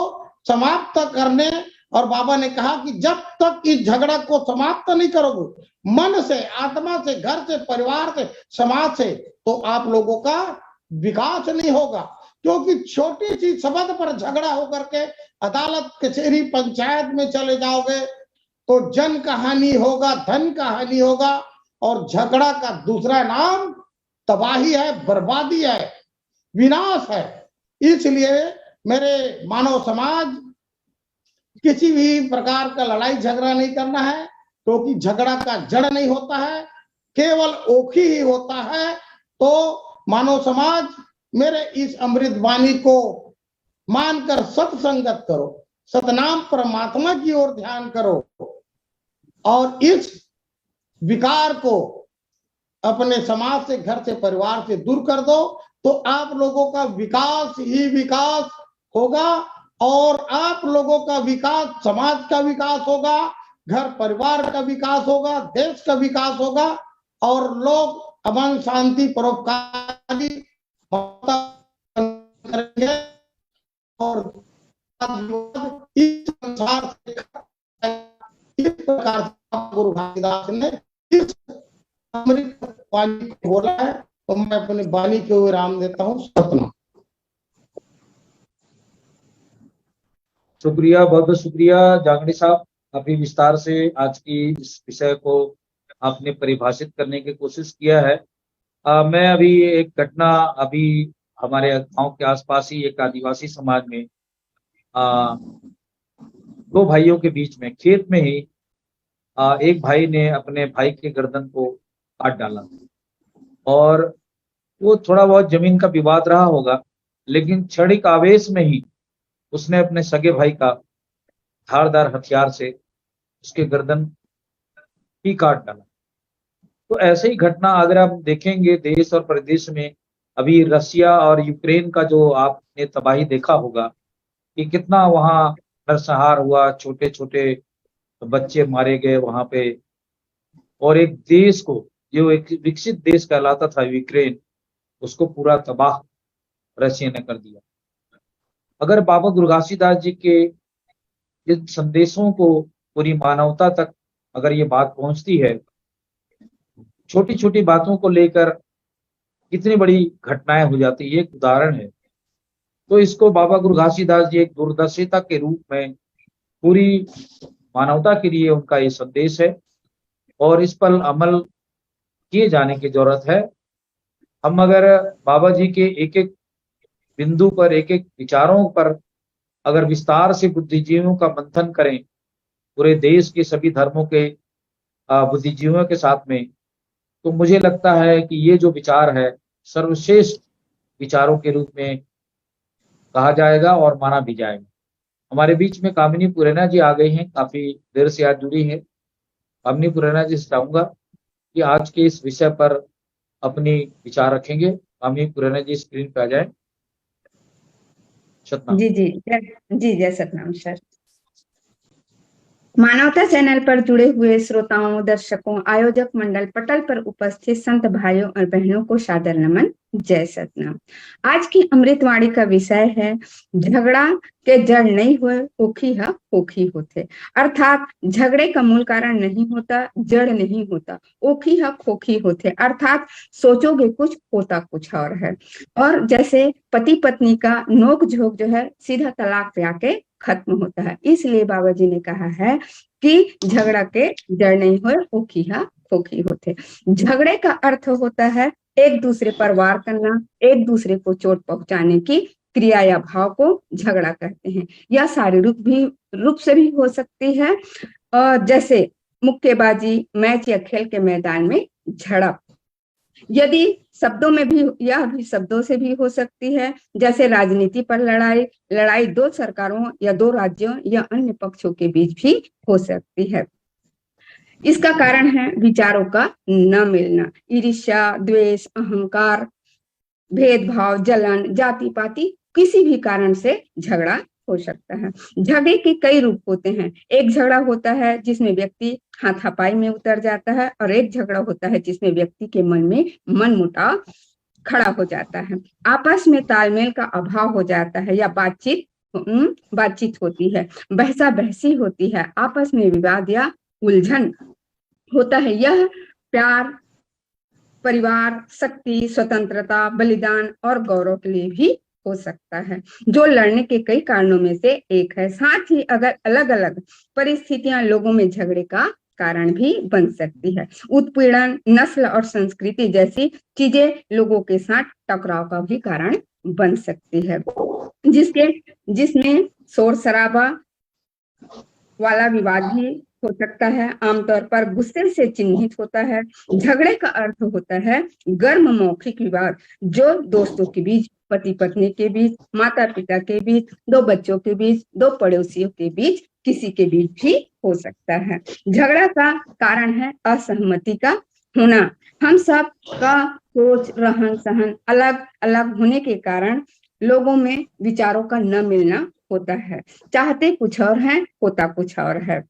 समाप्त करने, और बाबा ने कहा कि जब तक इस झगड़ा को समाप्त नहीं करोगे मन से, आत्मा से, घर से, परिवार से, समाज से, तो आप लोगों का विकास नहीं होगा। क्योंकि छोटी सी शब्द पर झगड़ा होकर के अदालत कचहरी पंचायत में चले जाओगे तो जन का हानि होगा, धन का हानि होगा, और झगड़ा का दूसरा नाम तबाही है, बर्बादी है, विनाश है। इसलिए मेरे मानव समाज किसी भी प्रकार का लड़ाई झगड़ा नहीं करना है, क्योंकि झगड़ा का जड़ नहीं होता है, केवल ओखी ही होता है। तो मानव समाज मेरे इस अमृत वाणी को मानकर सत्संगत करो, सतनाम परमात्मा की ओर ध्यान करो, और इस विकार को अपने समाज से, घर से, परिवार से दूर कर दो, तो आप लोगों का विकास ही विकास होगा। और आप लोगों का विकास, समाज का विकास होगा, घर परिवार का विकास होगा, देश का विकास होगा, और लोग अमन शांति परोपकारी करेंगे। और इस संसार से इस प्रकार से गुरु घासीदास ने इस अमृत वाणी को बोला है। तो मैं अपनी वाणी को विराम देता हूँ। सतनाम। शुक्रिया, बहुत बहुत शुक्रिया जांगड़ी साहब। काफी विस्तार से आज की इस विषय को आपने परिभाषित करने की कोशिश किया है। मैं अभी एक घटना, अभी हमारे गांव के आसपास ही एक आदिवासी समाज में दो भाइयों के बीच में खेत में ही एक भाई ने अपने भाई के गर्दन को काट डाला, और वो थोड़ा बहुत जमीन का विवाद रहा होगा, लेकिन क्षणिक आवेश में ही उसने अपने सगे भाई का धारदार हथियार से उसके गर्दन ही काट डाला। तो ऐसे ही घटना अगर आप देखेंगे देश और प्रदेश में, अभी रसिया और यूक्रेन का जो आपने तबाही देखा होगा कि कितना वहां नरसंहार हुआ, छोटे छोटे बच्चे मारे गए वहां पे, और एक देश को जो एक विकसित देश कहलाता था यूक्रेन, उसको पूरा तबाह रशिया ने कर दिया। अगर बाबा गुरु घासीदास जी के इन संदेशों को पूरी मानवता तक अगर ये बात पहुंचती है, छोटी छोटी बातों को लेकर कितनी बड़ी घटनाएं हो जाती है, एक उदाहरण है। तो इसको बाबा गुरु घासीदास जी एक दूरदर्शिता के रूप में पूरी मानवता के लिए उनका ये संदेश है, और इस पर अमल किए जाने की जरूरत है। हम अगर बाबा जी के एक एक बिंदु पर, एक एक विचारों पर अगर विस्तार से बुद्धिजीवियों का मंथन करें, पूरे देश के सभी धर्मों के बुद्धिजीवियों के साथ में, तो मुझे लगता है कि ये जो विचार है सर्वश्रेष्ठ विचारों के रूप में कहा जाएगा और माना भी जाएगा। हमारे बीच में कामिनी पुरेना जी आ गई हैं, काफी देर से आज जुड़ी हैं। कामिनी पुरेना जी से चाहूंगा कि आज के इस विषय पर अपनी विचार रखेंगे। कामिनी पुरेना जी स्क्रीन पे आ जाए। सतनाम। जी जय सतनाम सर। मानवता चैनल पर जुड़े हुए श्रोताओं, दर्शकों, आयोजक मंडल, पटल पर उपस्थित संत भाइयों और बहनों को सादर नमन, जय सतनाम। आज की अमृतवाणी का विषय है झगड़ा के जड़ नहीं हुए ओखी हा ओखी होते। अर्थात झगड़े का मूल कारण नहीं होता, जड़ नहीं होता, ओखी हा खोखी होते। अर्थात सोचोगे कुछ, होता कुछ और है। और जैसे पति पत्नी का नोक झोंक जो है सीधा तलाक पे आके खत्म होता है। इसलिए बाबा जी ने कहा है कि झगड़ा के जड़ नहीं हुए ओखी हा खोखी होते। झगड़े का अर्थ होता है एक दूसरे पर वार करना, एक दूसरे को चोट पहुंचाने की क्रिया या भाव को झगड़ा कहते हैं। यह शारीरिक रूप से भी हो सकती है, जैसे मुक्केबाजी, मैच या खेल के मैदान में झड़प। यदि शब्दों में भी, यह भी शब्दों से भी हो सकती है, जैसे राजनीति पर लड़ाई दो सरकारों या दो राज्यों या अन्य पक्षों के बीच भी हो सकती है। इसका कारण है विचारों का न मिलना, ईर्ष्या, द्वेष, अहंकार, भेदभाव, जलन, जाति पाति, किसी भी कारण से झगड़ा हो सकता है। झगड़े के कई रूप होते हैं। एक झगड़ा होता है जिसमें व्यक्ति हाथापाई में उतर जाता है, और एक झगड़ा होता है जिसमें व्यक्ति के मन में मनमुटाव खड़ा हो जाता है, आपस में तालमेल का अभाव हो जाता है, या बातचीत होती है, बहसा बहसी होती है, आपस में विवाद या उलझन होता है। यह प्यार, परिवार, शक्ति, स्वतंत्रता, बलिदान और गौरव के लिए भी हो सकता है, जो लड़ने के कई कारणों में से एक है। साथ ही अगर अलग अलग परिस्थितियां लोगों में झगड़े का कारण भी बन सकती है। उत्पीड़न, नस्ल और संस्कृति जैसी चीजें लोगों के साथ टकराव का भी कारण बन सकती है, जिसमें शोर शराबा वाला विवाद भी हो सकता है। आमतौर पर गुस्से से चिन्हित होता है। झगड़े का अर्थ होता है गर्म मौखिक विवाद, जो दोस्तों के बीच, पति पत्नी के बीच, माता पिता के बीच, दो बच्चों के बीच, दो पड़ोसियों के बीच, किसी के बीच भी हो सकता है। झगड़ा का कारण है असहमति का होना। हम सब का सोच, रहन सहन अलग अलग होने के कारण लोगों में विचारों का न मिलना होता है। चाहते कुछ और है, होता कुछ और है,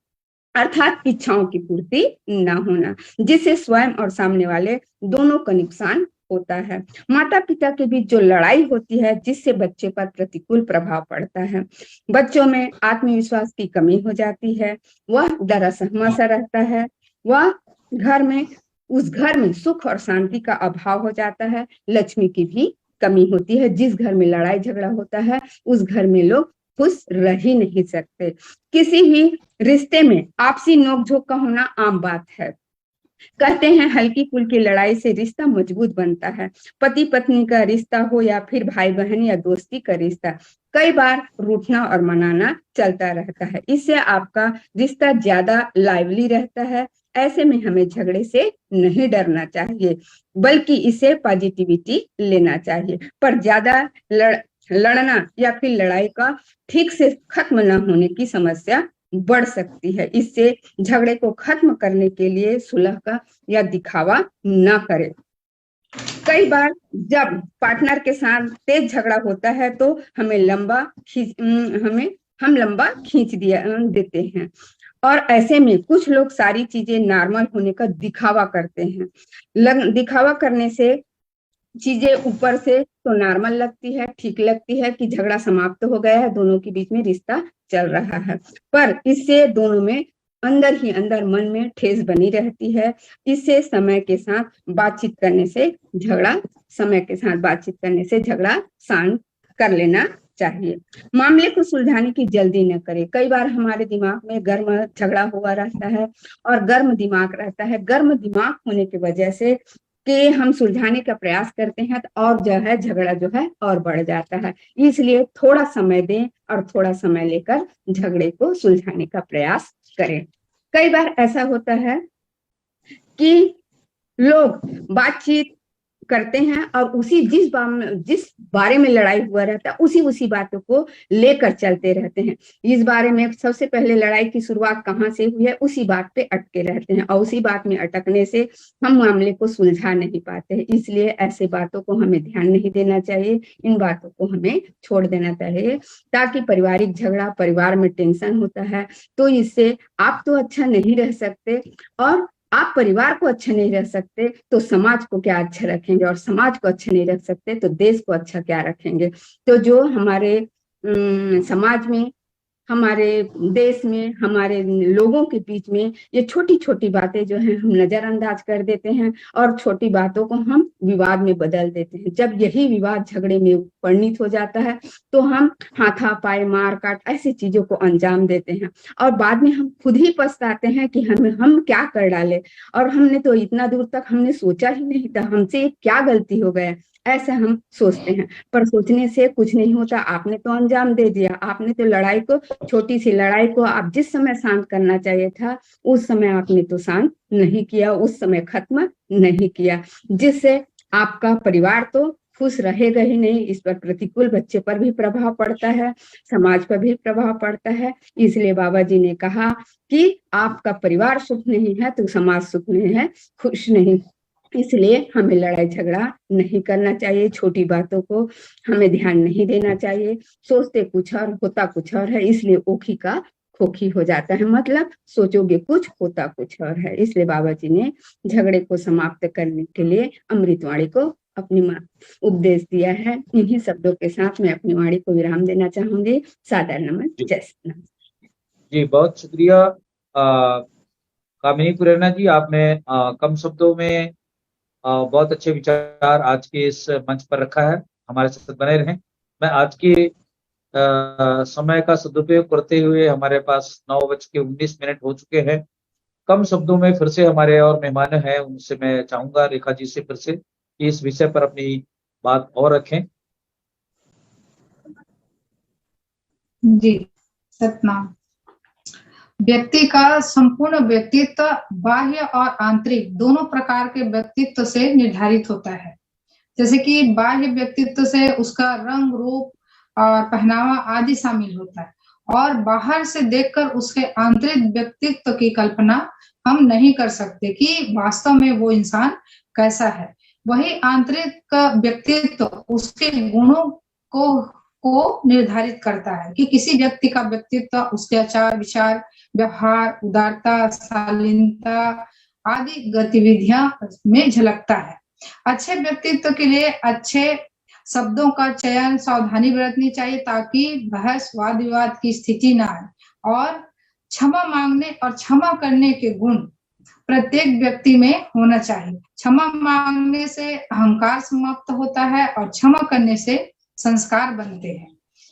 अर्थात इच्छाओं की पूर्ति न होना, जिससे स्वयं और सामने वाले दोनों का नुकसान होता है। माता पिता के बीच जो लड़ाई होती है, जिससे बच्चे पर प्रतिकूल प्रभाव पड़ता है। बच्चों में आत्मविश्वास की कमी हो जाती है, वह डरा सहमा सा रहता है, वह उस घर में सुख और शांति का अभाव हो जाता है। लक्ष्मी की भी कमी होती है। जिस घर में लड़ाई झगड़ा होता है, उस घर में लोग खुश रह ही नहीं सकते। किसी भी रिश्ते में आपसी नोकझोंक का होना आम बात है। कहते हैं हल्की फुल्की लड़ाई से रिश्ता मजबूत बनता है। पति पत्नी का रिश्ता हो या फिर भाई बहन या दोस्ती का रिश्ता, कई बार रूठना और मनाना चलता रहता है। इससे आपका रिश्ता ज्यादा लाइवली रहता है। ऐसे में हमें झगड़े से नहीं डरना चाहिए, बल्कि इसे पॉजिटिविटी लेना चाहिए। पर ज्यादा लड़ना या फिर लड़ाई का ठीक से खत्म न होने की समस्या बढ़ सकती है। इससे झगड़े को खत्म करने के लिए सुलह का या दिखावा न करें। कई बार जब पार्टनर के साथ तेज झगड़ा होता है तो हम लंबा खींच देते हैं, और ऐसे में कुछ लोग सारी चीजें नॉर्मल होने का दिखावा करते हैं। दिखावा करने से चीजें ऊपर से तो नॉर्मल लगती है, ठीक लगती है कि झगड़ा समाप्त हो गया है, दोनों के बीच में रिश्ता चल रहा है, पर इससे दोनों में अंदर ही अंदर मन में ठेस बनी रहती है। इससे समय के साथ बातचीत करने से झगड़ा शांत कर लेना चाहिए। मामले को सुलझाने की जल्दी न करें। कई बार हमारे दिमाग में गर्म झगड़ा हुआ रहता है और गर्म दिमाग रहता है। गर्म दिमाग होने की वजह से कि हम सुलझाने का प्रयास करते हैं तो और जो है झगड़ा जो है और बढ़ जाता है। इसलिए थोड़ा समय दें और थोड़ा समय लेकर झगड़े को सुलझाने का प्रयास करें। कई बार ऐसा होता है कि लोग बातचीत करते हैं और उसी जिस बारे में लड़ाई हुआ रहता है उसी बातों को लेकर चलते रहते हैं। इस बारे में सबसे पहले लड़ाई की शुरुआत कहाँ से हुई है उसी बात पे अटके रहते हैं और उसी बात में अटकने से हम मामले को सुलझा नहीं पाते हैं। इसलिए ऐसे बातों को हमें ध्यान नहीं देना चाहिए, इन बातों को हमें छोड़ देना चाहिए, ताकि पारिवारिक झगड़ा, परिवार में टेंशन होता है तो इससे आप तो अच्छा नहीं रह सकते और आप परिवार को अच्छा नहीं रख सकते तो समाज को क्या अच्छा रखेंगे, और समाज को अच्छा नहीं रख सकते तो देश को अच्छा क्या रखेंगे। तो जो हमारे समाज में, हमारे देश में, हमारे लोगों के बीच में ये छोटी छोटी बातें जो हैं हम नजरअंदाज कर देते हैं और छोटी बातों को हम विवाद में बदल देते हैं। जब यही विवाद झगड़े में परिणित हो जाता है तो हम हाथापाई, मार काट ऐसी चीजों को अंजाम देते हैं और बाद में हम खुद ही पछताते हैं कि हम क्या कर डाले और हमने तो इतना दूर तक हमने सोचा ही नहीं था, हमसे क्या गलती हो गया, ऐसे हम सोचते हैं। पर सोचने से कुछ नहीं होता, आपने तो अंजाम दे दिया। आपने तो लड़ाई को, छोटी सी लड़ाई को आप जिस समय शांत करना चाहिए था उस समय आपने तो शांत नहीं किया, उस समय खत्म नहीं किया, जिससे आपका परिवार तो खुश रहेगा ही नहीं, इस पर प्रतिकूल बच्चे पर भी प्रभाव पड़ता है, समाज पर भी प्रभाव पड़ता है। इसलिए बाबा जी ने कहा कि आपका परिवार सुख नहीं है तो समाज सुख नहीं है, खुश नहीं। इसलिए हमें लड़ाई झगड़ा नहीं करना चाहिए, छोटी बातों को हमें ध्यान नहीं देना चाहिए। सोचते कुछ और होता कुछ और है, इसलिए ओखी का खोखी हो जाता है, मतलब सोचोगे कुछ होता कुछ और है। इसलिए बाबा जी ने झगड़े को समाप्त करने के लिए अमृतवाणी को अपनी उपदेश दिया है। इन्हीं शब्दों के साथ मैं अपनी वाणी को विराम देना चाहूंगी। सादर नमन, जय श्री राम। जी बहुत शुक्रिया कामिनी कुरेना जी, आपने कम शब्दों में बहुत अच्छे विचार आज के इस मंच पर रखा है। हमारे साथ बने रहें। मैं आज के समय का सदुपयोग करते हुए, हमारे पास 9:19 हो चुके हैं। कम शब्दों में फिर से हमारे और मेहमान हैं, उनसे मैं चाहूंगा रेखा जी से फिर से कि इस विषय पर अपनी बात और रखें। जी, सतनाम। व्यक्ति का संपूर्ण व्यक्तित्व बाह्य और आंतरिक दोनों प्रकार के व्यक्तित्व से निर्धारित होता है। जैसे कि बाह्य व्यक्तित्व से उसका रंग, रूप और पहनावा आदि शामिल होता है और बाहर से देखकर उसके आंतरिक व्यक्तित्व की कल्पना हम नहीं कर सकते कि वास्तव में वो इंसान कैसा है। वही आंतरिक व्यक्तित्व उसके गुणों को निर्धारित करता है कि किसी व्यक्ति का व्यक्तित्व उसके आचार विचार, व्यवहार, उदारता, शालीनता आदि गतिविधियां में झलकता है। अच्छे व्यक्तित्व के लिए अच्छे शब्दों का चयन सावधानी बरतनी चाहिए ताकि बहस वाद विवाद की स्थिति ना आए, और क्षमा मांगने और क्षमा करने के गुण प्रत्येक व्यक्ति में होना चाहिए। क्षमा मांगने से अहंकार समाप्त होता है और क्षमा करने से संस्कार बनते हैं।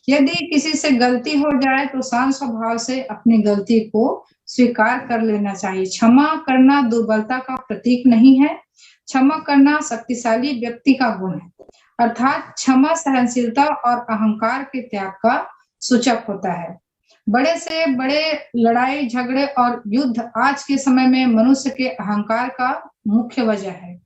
यदि किसी से गलती हो जाए तो शांत स्वभाव से अपनी गलती को स्वीकार कर लेना चाहिए। क्षमा करना दुर्बलता का प्रतीक नहीं है, क्षमा करना शक्तिशाली व्यक्ति का गुण है। अर्थात क्षमा सहनशीलता और अहंकार के त्याग का सूचक होता है। बड़े से बड़े लड़ाई झगड़े और युद्ध आज के समय में मनुष्य के अहंकार का मुख्य वजह है।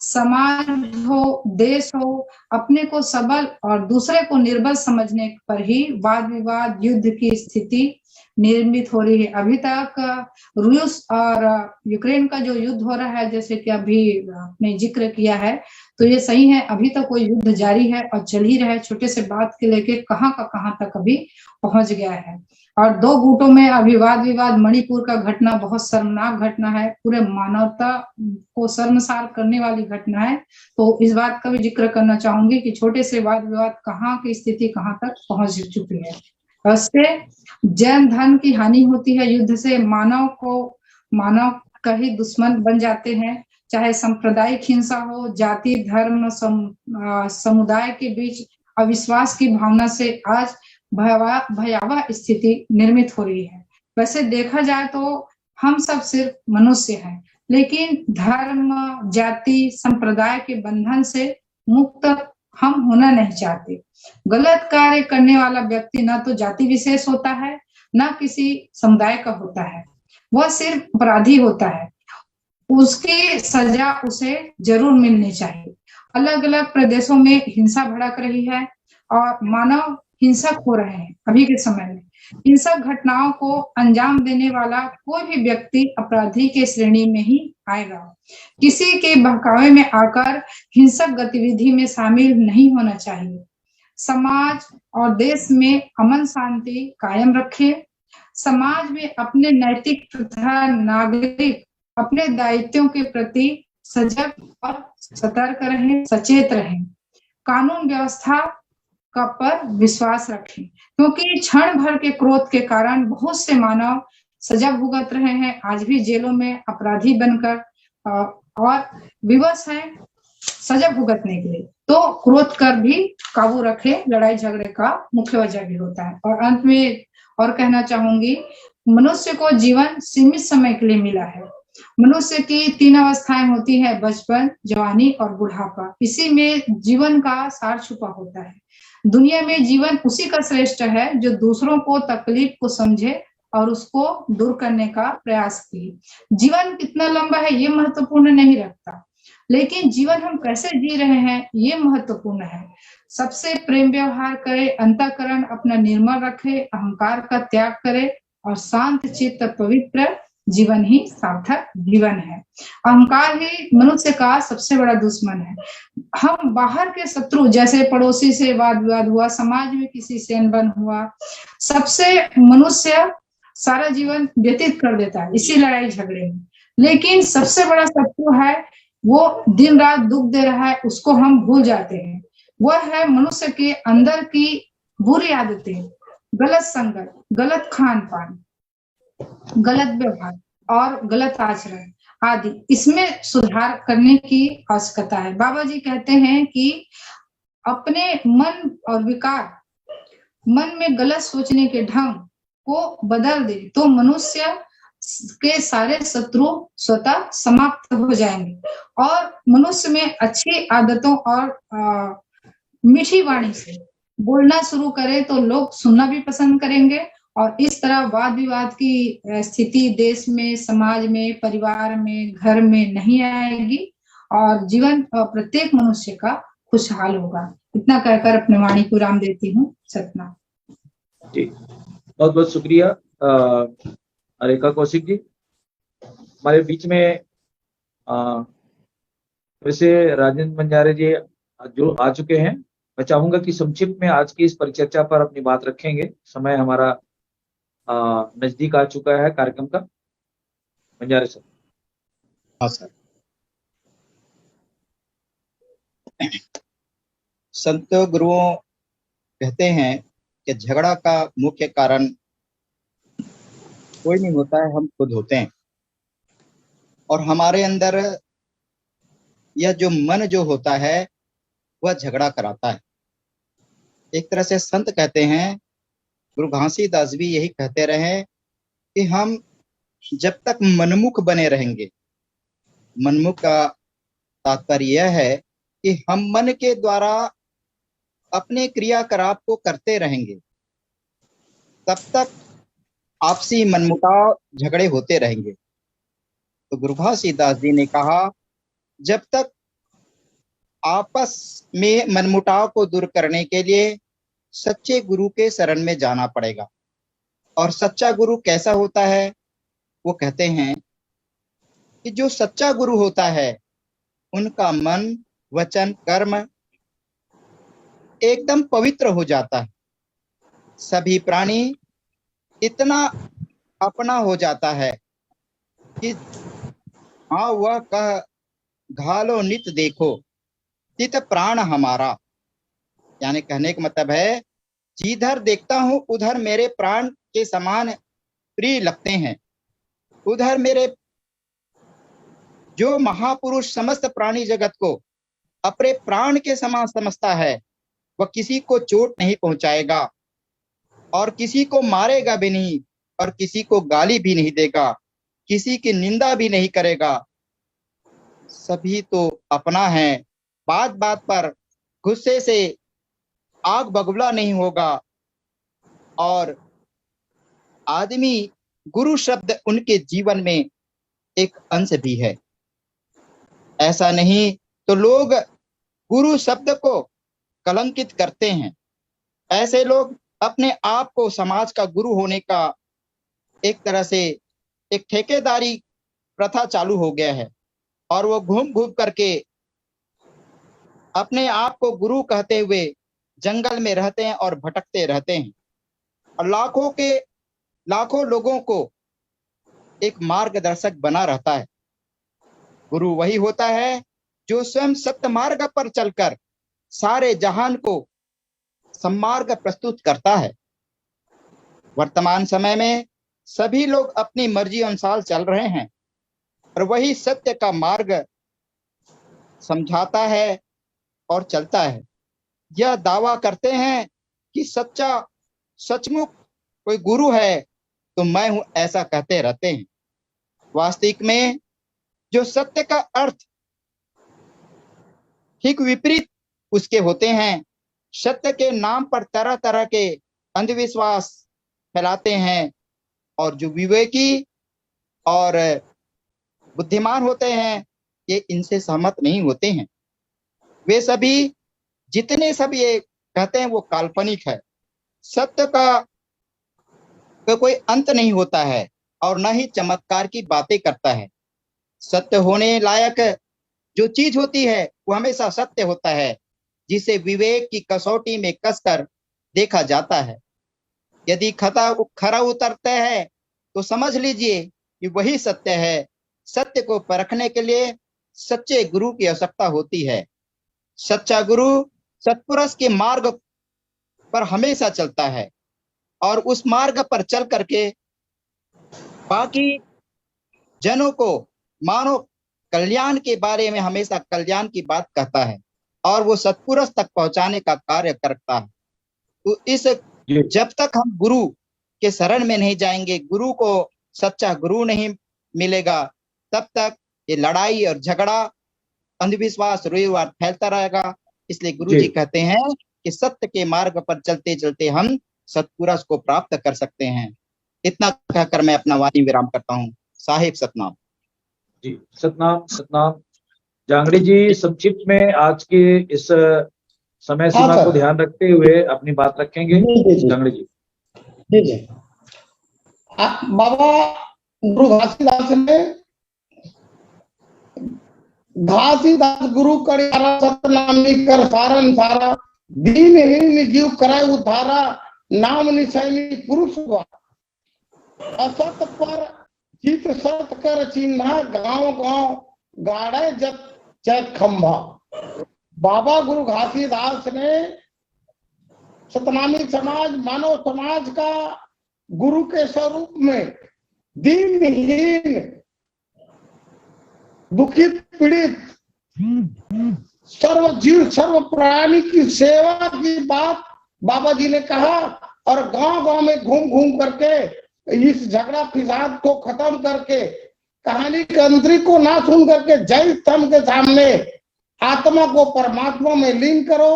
समाज हो, देश हो, अपने को सबल और दूसरे को निर्बल समझने पर ही वाद विवाद, युद्ध की स्थिति निर्मित हो रही है। अभी तक रूस और यूक्रेन का जो युद्ध हो रहा है, जैसे कि अभी आपने जिक्र किया है, तो ये सही है, अभी तक कोई युद्ध जारी है और चल ही रहा है। छोटे से बात के लेके कहाँ का कहाँ तक अभी पहुंच गया है। और दो गुटों में अभी वाद विवाद, मणिपुर का घटना बहुत शर्मनाक घटना है, पूरे मानवता को शर्मसार करने वाली घटना है। तो इस बात का भी जिक्र करना चाहूंगी कि छोटे से वाद विवाद कहाँ की स्थिति कहाँ तक पहुंच चुकी है। उससे जन धन की हानि होती है। युद्ध से मानव का ही दुश्मन बन जाते हैं। चाहे सांप्रदायिक हिंसा हो, जाति, धर्म, समुदाय के बीच अविश्वास की भावना से आज भयावह स्थिति निर्मित हो रही है। वैसे देखा जाए तो हम सब सिर्फ मनुष्य हैं, लेकिन धर्म, जाति, संप्रदाय के बंधन से मुक्त हम होना नहीं चाहते। गलत कार्य करने वाला व्यक्ति ना तो जाति विशेष होता है, ना किसी समुदाय का होता है, वह सिर्फ अपराधी होता है। उसकी सजा उसे जरूर मिलनी चाहिए। अलग अलग प्रदेशों में हिंसा भड़क रही है और मानव हिंसक हो रहे हैं। अभी के समय में हिंसक घटनाओं को अंजाम देने वाला कोई भी व्यक्ति अपराधी के श्रेणी में ही आएगा। किसी के बहकावे में आकर हिंसक गतिविधि में शामिल नहीं होना चाहिए। समाज और देश में अमन शांति कायम रखे। समाज में अपने नैतिक तथा नागरिक अपने दायित्वों के प्रति सजग और सतर्क रहें, सचेत रहें। कानून व्यवस्था का पर विश्वास रखें, क्योंकि क्षण भर के क्रोध के कारण बहुत से मानव सजा भुगत रहे हैं, आज भी जेलों में अपराधी बनकर और विवश हैं सजा भुगतने के लिए। तो क्रोध कर भी काबू रखे, लड़ाई झगड़े का मुख्य वजह भी होता है। और अंत में और कहना चाहूंगी, मनुष्य को जीवन सीमित समय के लिए मिला है। मनुष्य की 3 अवस्थाएं होती है, बचपन, जवानी और बुढ़ापा। इसी में जीवन का सार छुपा होता है। दुनिया में जीवन उसी का श्रेष्ठ है जो दूसरों को तकलीफ को समझे और उसको दूर करने का प्रयास किए। जीवन कितना लंबा है ये महत्वपूर्ण नहीं रखता, लेकिन जीवन हम कैसे जी रहे हैं ये महत्वपूर्ण है। सबसे प्रेम व्यवहार करे, अंतःकरण अपना निर्मल रखे, अहंकार का त्याग करे और शांत चित्त पवित्र जीवन ही सार्थक जीवन है। अहंकार ही मनुष्य का सबसे बड़ा दुश्मन है। हम बाहर के शत्रु, जैसे पड़ोसी से वाद विवाद हुआ, समाज में किसी से अनबन हुआ, सबसे मनुष्य सारा जीवन व्यतीत कर देता है इसी लड़ाई झगड़े में। लेकिन सबसे बड़ा शत्रु है, वो दिन रात दुख दे रहा है, उसको हम भूल जाते हैं। वह है मनुष्य के अंदर की बुरी आदतें, गलत संगत, गलत खान पान, गलत व्यवहार और गलत आचरण आदि। इसमें सुधार करने की आवश्यकता है। बाबा जी कहते हैं कि अपने मन और विकार, मन में गलत सोचने के ढंग को बदल दे तो मनुष्य के सारे शत्रु स्वतः समाप्त हो जाएंगे और मनुष्य में अच्छी आदतों और मीठी वाणी से बोलना शुरू करे तो लोग सुनना भी पसंद करेंगे और इस तरह वाद विवाद की स्थिति देश में, समाज में, परिवार में, घर में नहीं आएगी और जीवन प्रत्येक मनुष्य का खुशहाल होगा। इतना कहकर अपने वाणी को विराम देती हूँ। सतना जी, बहुत बहुत शुक्रिया रेखा कौशिक जी। हमारे बीच में वैसे राजेंद्र बंजारे जी जो आ चुके हैं, मैं चाहूंगा कि संक्षिप्त में आज की इस परिचर्चा पर अपनी बात रखेंगे। समय हमारा नजदीक आ चुका है कार्यक्रम का। बंजारे सर। हाँ सर। संत गुरुओं कहते हैं कि झगड़ा का मुख्य कारण कोई नहीं होता है, हम खुद होते हैं। और हमारे अंदर यह जो मन जो होता है वह झगड़ा कराता है। एक तरह से संत कहते हैं, गुरु घासीदास भी यही कहते रहे कि हम जब तक मनमुख बने रहेंगे, मनमुख का तात्पर्य यह है कि हम मन के द्वारा अपने क्रियाकलाप को करते रहेंगे, तब तक आपसी मनमुटाव झगड़े होते रहेंगे। तो गुरु घासीदास जी ने कहा, जब तक आपस में मनमुटाव को दूर करने के लिए सच्चे गुरु के शरण में जाना पड़ेगा। और सच्चा गुरु कैसा होता है? वो कहते हैं कि जो सच्चा गुरु होता है उनका मन, वचन, कर्म एकदम पवित्र हो जाता है। सभी प्राणी इतना अपना हो जाता है कि हाँ, वह कह घालो नित देखो चित प्राण हमारा। यानी कहने का मतलब है, जिधर देखता हूं उधर मेरे प्राण के समान प्रिय लगते हैं। उधर मेरे जो महापुरुष समस्त प्राणी जगत को अपने प्राण के समान समझता है, वह किसी को चोट नहीं पहुंचाएगा और किसी को मारेगा भी नहीं और किसी को गाली भी नहीं देगा, किसी की निंदा भी नहीं करेगा। सभी तो अपना है। बात बात पर गुस्से से आग बबूला नहीं होगा। और आदमी, गुरु शब्द उनके जीवन में एक अंश भी है। ऐसा नहीं तो लोग गुरु शब्द को कलंकित करते हैं। ऐसे लोग अपने आप को समाज का गुरु होने का एक तरह से एक ठेकेदारी प्रथा चालू हो गया है और वो घूम घूम करके अपने आप को गुरु कहते हुए जंगल में रहते हैं और भटकते रहते हैं और लाखों लोगों को एक मार्गदर्शक बना रहता है। गुरु वही होता है जो स्वयं सत्य मार्ग पर चलकर सारे जहान को सम्मार्ग प्रस्तुत करता है। वर्तमान समय में सभी लोग अपनी मर्जी अनुसार चल रहे हैं और वही सत्य का मार्ग समझाता है और चलता है। यह दावा करते हैं कि सचमुच कोई गुरु है तो मैं हूं, ऐसा कहते रहते हैं। वास्तविक में जो सत्य का अर्थ ठीक विपरीत उसके होते हैं। सत्य के नाम पर तरह तरह के अंधविश्वास फैलाते हैं और जो विवेकी और बुद्धिमान होते हैं ये इनसे सहमत नहीं होते हैं। वे सभी जितने सब ये कहते हैं वो काल्पनिक है। सत्य का कोई अंत नहीं होता है और न ही चमत्कार की बातें करता है। सत्य होने लायक जो चीज होती है वो हमेशा सत्य होता है, जिसे विवेक की कसौटी में कसकर देखा जाता है। यदि खरा उतरता है तो समझ लीजिए कि वही सत्य है। सत्य को परखने के लिए सच्चे गुरु की आवश्यकता होती है। सच्चा गुरु सत्पुरुष के मार्ग पर हमेशा चलता है और उस मार्ग पर चल करके बाकी जनों को मानव कल्याण के बारे में हमेशा कल्याण की बात कहता है और वो सत्पुरुष तक पहुंचाने का कार्य करता है। तो जब तक हम गुरु के शरण में नहीं जाएंगे, गुरु को सच्चा गुरु नहीं मिलेगा, तब तक ये लड़ाई और झगड़ा, अंधविश्वास, रुईवाद फैलता रहेगा। इसलिए गुरु जी कहते हैं कि सत्य के मार्ग पर चलते चलते हम सत्पुरुष को प्राप्त कर सकते हैं। इतना कहकर मैं अपना वाणी विराम करता हूँ। साहिब सतनाम। जी, सतनाम। जांगड़ी जी, संक्षिप्त में आज के इस समय सीमा को ध्यान रखते हुए अपनी बात रखेंगे। जांगड़ी जी। जी। बाबा गुरु घासीदास ने घासीदास गुरु करियारा सतनामी कर सारन सारा दीनहीन जीव कराय उद्धारा नाम निशानी पुरुष असत पर चित सत कर चिन्हा गांव गांव गाड़े जत खंभा। बाबा गुरु घासीदास ने सतनामी समाज, मानव समाज का गुरु के स्वरूप में दीनहीन, दुखित, पीड़ित सर्व जीव सर्व प्राणी की सेवा की बात बाबा जी ने कहा और गांव गांव में घूम घूम करके इस झगड़ा फिसाद को खत्म करके कहानी के अंतरी को ना सुन करके जय स्तंभ के सामने आत्मा को परमात्मा में लीन करो,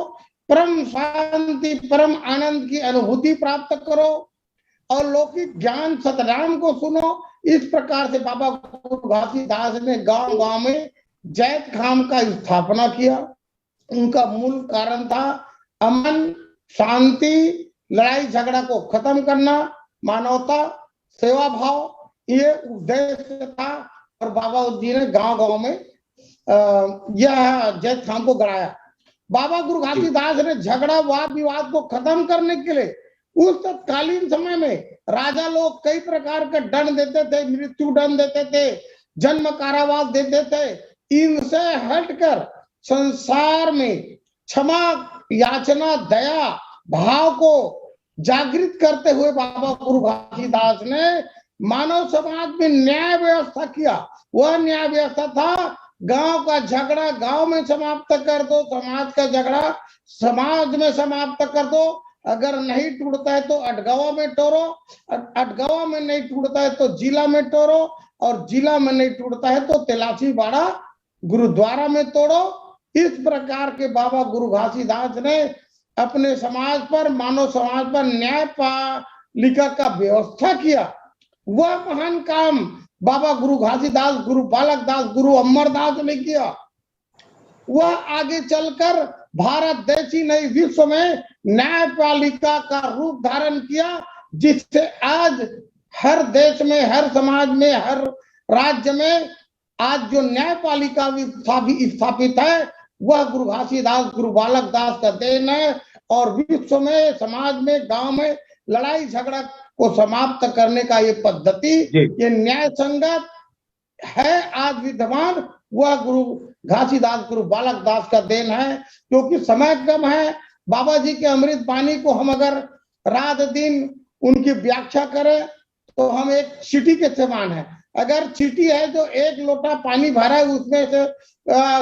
परम शांति परम आनंद की अनुभूति प्राप्त करो और लौकिक ज्ञान सतनाम को सुनो। इस प्रकार से बाबा गुरु घासीदास ने गांव गांव में जैत खाम का स्थापना किया। उनका मूल कारण था अमन, शांति, लड़ाई झगड़ा को खत्म करना, मानवता, सेवा भाव, ये उद्देश्य था। और बाबा जी ने गांव गांव में यह जैत खाम को गढ़ाया। बाबा गुरु घासीदास ने झगड़ा वाद विवाद को खत्म करने के लिए उस तत्कालीन समय में राजा लोग कई प्रकार के दंड देते थे, मृत्यु दंड देते थे, जन्म कारावास देते थे। इनसे हटकर संसार में क्षमा याचना दया भाव को जागृत करते हुए बाबा गुरु घासीदास ने मानव समाज में न्याय व्यवस्था किया। वह न्याय व्यवस्था था गांव का झगड़ा गांव में समाप्त कर दो, समाज का झगड़ा समाज में समाप्त कर दो। अगर नहीं टूटता है तो अटगावा में तोड़ो, अटगावा में नहीं टूटता है तो जिला में तोड़ो और जिला में नहीं टूटता है तो तेलासी बाड़ा गुरुद्वारा में तोड़ो। इस प्रकार के बाबा गुरु घासीदास ने अपने समाज पर, मानव समाज पर न्यायपालिका का व्यवस्था किया। वह महान काम बाबा गुरु घासीदास, गुरु बालक दास, गुरु अमरदास ने किया। वह आगे चलकर भारत देश ही नहीं विश्व में न्यायपालिका का रूप धारण किया, जिससे आज हर देश में, हर समाज में, हर राज्य में आज जो न्यायपालिका स्थापित है वह गुरु घासीदास, गुरु बालक दास का देन है। और विश्व में, समाज में, गांव में लड़ाई झगड़ा को समाप्त करने का ये पद्धति, ये न्याय संगत है आज विद्यमान, वह गुरु घासीदास, गुरु बालक दास का देन है। क्योंकि समय कम है, बाबा जी के अमृत वाणी को हम अगर रात दिन उनकी व्याख्या करें तो हम एक चीटी के समान है। अगर चीटी है जो एक लोटा पानी भरा है, उसमें से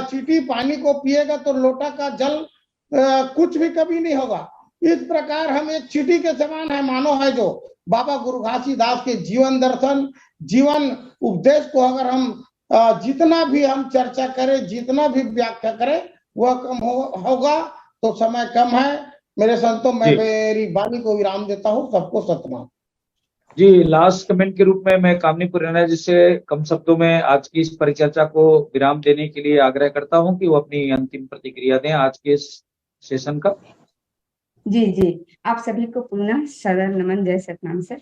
चीटी पानी को पिएगा तो लोटा का जल कुछ भी कभी नहीं होगा। इस प्रकार हम एक चीटी के समान है, मानो है जो बाबा गुरु घासीदास के जीवन दर्शन, जीवन उपदेश को अगर हम जितना भी हम चर्चा करें, जितना भी व्याख्या करें, वह कम होगा। तो समय कम है मेरे संतों, मैं मेरी वाणी को विराम देता हूँ। सबको सतनाम। जी, लास्ट कमेंट के रूप में मैं कामनीपुर रैना जी से कम शब्दों में आज की इस परिचर्चा को विराम देने के लिए आग्रह करता हूं कि वो अपनी अंतिम प्रतिक्रिया दें आज के इस सेशन का। जी, आप सभी को पुनः सदर नमन, जय सतनाम सर।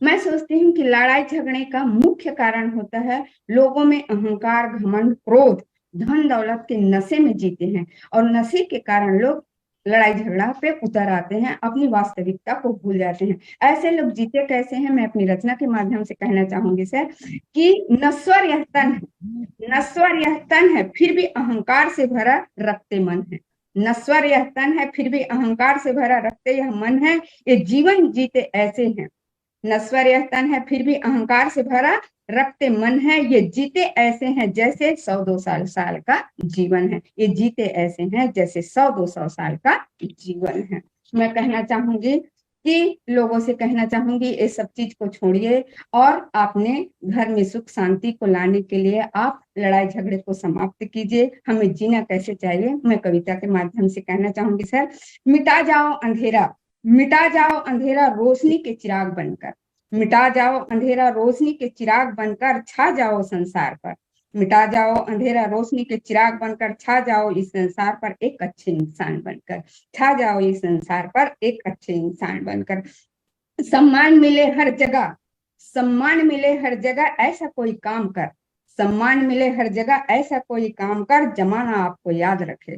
मैं सोचती हूँ कि लड़ाई झगड़े का मुख्य कारण होता है लोगों में अहंकार, घमंड, क्रोध, धन दौलत के नशे में जीते हैं, और नशे के कारण लोग लड़ाई झगड़ा पे उतर आते हैं, अपनी वास्तविकता को भूल जाते हैं। ऐसे लोग जीते कैसे हैं, मैं अपनी रचना के माध्यम से कहना चाहूंगी सर कि नश्वर यह तन है फिर भी अहंकार से भरा रखते मन है। नश्वर यह तन है फिर भी अहंकार से भरा रखते यह मन है, ये जीवन जीते ऐसे हैं। नश्वर यह तन है फिर भी अहंकार से भरा रखते मन है, ये जीते ऐसे हैं जैसे 100-200 साल का जीवन है। ये जीते ऐसे हैं जैसे 100-200 साल का जीवन है। मैं कहना चाहूंगी कि लोगों से कहना चाहूंगी ये सब चीज को छोड़िए और अपने घर में सुख शांति को लाने के लिए आप लड़ाई झगड़े को समाप्त कीजिए। हमें जीना कैसे चाहिए, मैं कविता के माध्यम से कहना चाहूंगी सर। मिटा जाओ अंधेरा रोशनी के चिराग बनकर, मिटा जाओ अंधेरा रोशनी के चिराग बनकर, छा जाओ संसार पर। मिटा जाओ अंधेरा रोशनी के चिराग बनकर, छा जाओ इस संसार पर एक अच्छे इंसान बनकर, छा जाओ इस संसार पर एक अच्छे इंसान बनकर। सम्मान मिले हर जगह ऐसा कोई काम कर, सम्मान मिले हर जगह ऐसा कोई काम कर, जमाना आपको याद रखे।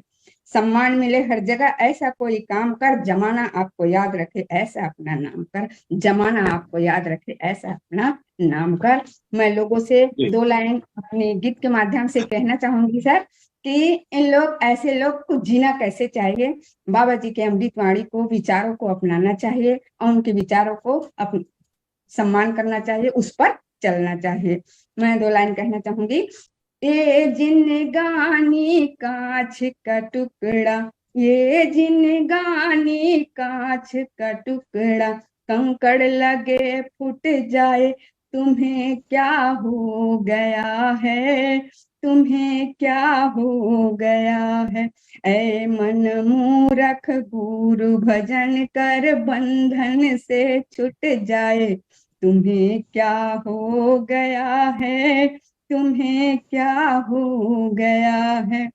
सम्मान मिले हर जगह ऐसा कोई काम कर, जमाना आपको याद रखे ऐसा अपना नाम कर, जमाना आपको याद रखे ऐसा अपना नाम कर। मैं लोगों से 2 लाइन अपने गीत के माध्यम से कहना चाहूंगी सर कि इन लोग, ऐसे लोग को जीना कैसे चाहिए। बाबा जी के अमृत वाणी को, विचारों को अपनाना चाहिए और उनके विचारों को सम्मान करना चाहिए, उस पर चलना चाहिए। मैं 2 लाइन कहना चाहूंगी। ये जिनगानी कांच का टुकड़ा, ये जिनगानी कांच का टुकड़ा, कंकड़ लगे फूट जाए, तुम्हें क्या हो गया है, तुम्हें क्या हो गया है। ऐ मन मूरख गुरु भजन कर, बंधन से छूट जाए, तुम्हें क्या हो गया है, तुम्हें क्या हो गया है।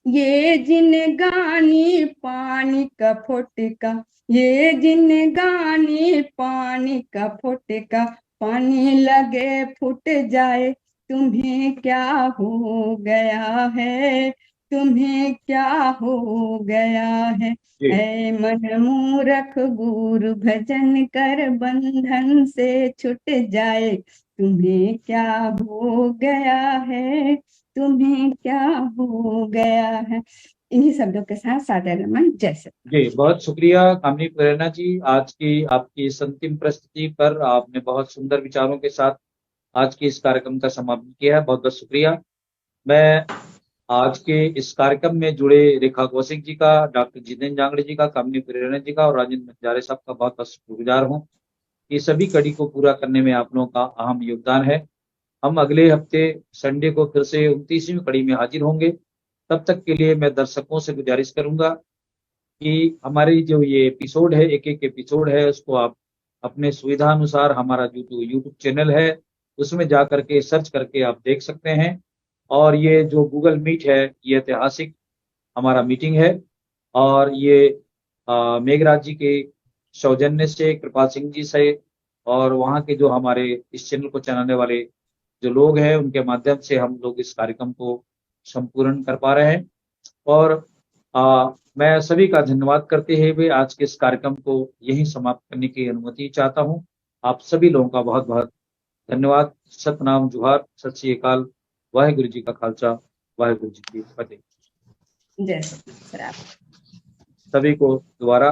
ये जिनगानी पानी का फोटका, ये जिनगानी पानी का फोटका, पानी लगे फूट जाए, तुम्हें क्या हो गया है, तुम्हें क्या हो गया है। ऐ मन मूरख गुरु भजन कर, बंधन से छूट जाए, तुम्हें क्या हो गया है, तुम्हें क्या हो गया है। इन्हीं शब्दों के साथ सादर नमन, जय सतनाम। जी, बहुत शुक्रिया कामनी प्रेरणा जी, आज की आपकी इस अंतिम प्रस्तुति पर आपने बहुत सुंदर विचारों के साथ आज के इस कार्यक्रम का समापन किया है। बहुत बहुत शुक्रिया। मैं आज के इस कार्यक्रम में जुड़े रेखा कौशिक जी का, डॉक्टर जितेंद्र जांगड़े जी का, कामनी प्रेरणा जी का और राजेंद्र बंजारे साहब का बहुत बहुत शुक्रगुजार हूँ। ये सभी कड़ी को पूरा करने में आप लोगों का अहम योगदान है। हम अगले हफ्ते संडे को फिर से 29वीं कड़ी में हाजिर होंगे। तब तक के लिए मैं दर्शकों से गुजारिश करूंगा कि हमारी जो ये एपिसोड है, एक एपिसोड है, उसको आप अपने सुविधा अनुसार, हमारा जो यूट्यूब चैनल है उसमें जा करके सर्च करके आप देख सकते हैं। और ये जो गूगल मीट है ये ऐतिहासिक हमारा मीटिंग है और ये मेघराज जी के सौजन्य से, कृपाल सिंह जी से और वहाँ के जो हमारे इस चैनल को चलाने वाले जो लोग हैं उनके माध्यम से हम लोग इस कार्यक्रम को संपूर्ण कर पा रहे हैं। और मैं सभी का धन्यवाद करते हुए आज के इस कार्यक्रम को यहीं समाप्त करने की अनुमति चाहता हूं। आप सभी लोगों का बहुत बहुत धन्यवाद। सतनाम जुहार, सत श्री अकाल, वाहेगुरु जी का खालसा, वाहेगुरु जी की फतेह। जय सचिदानंद सर। सभी को दोबारा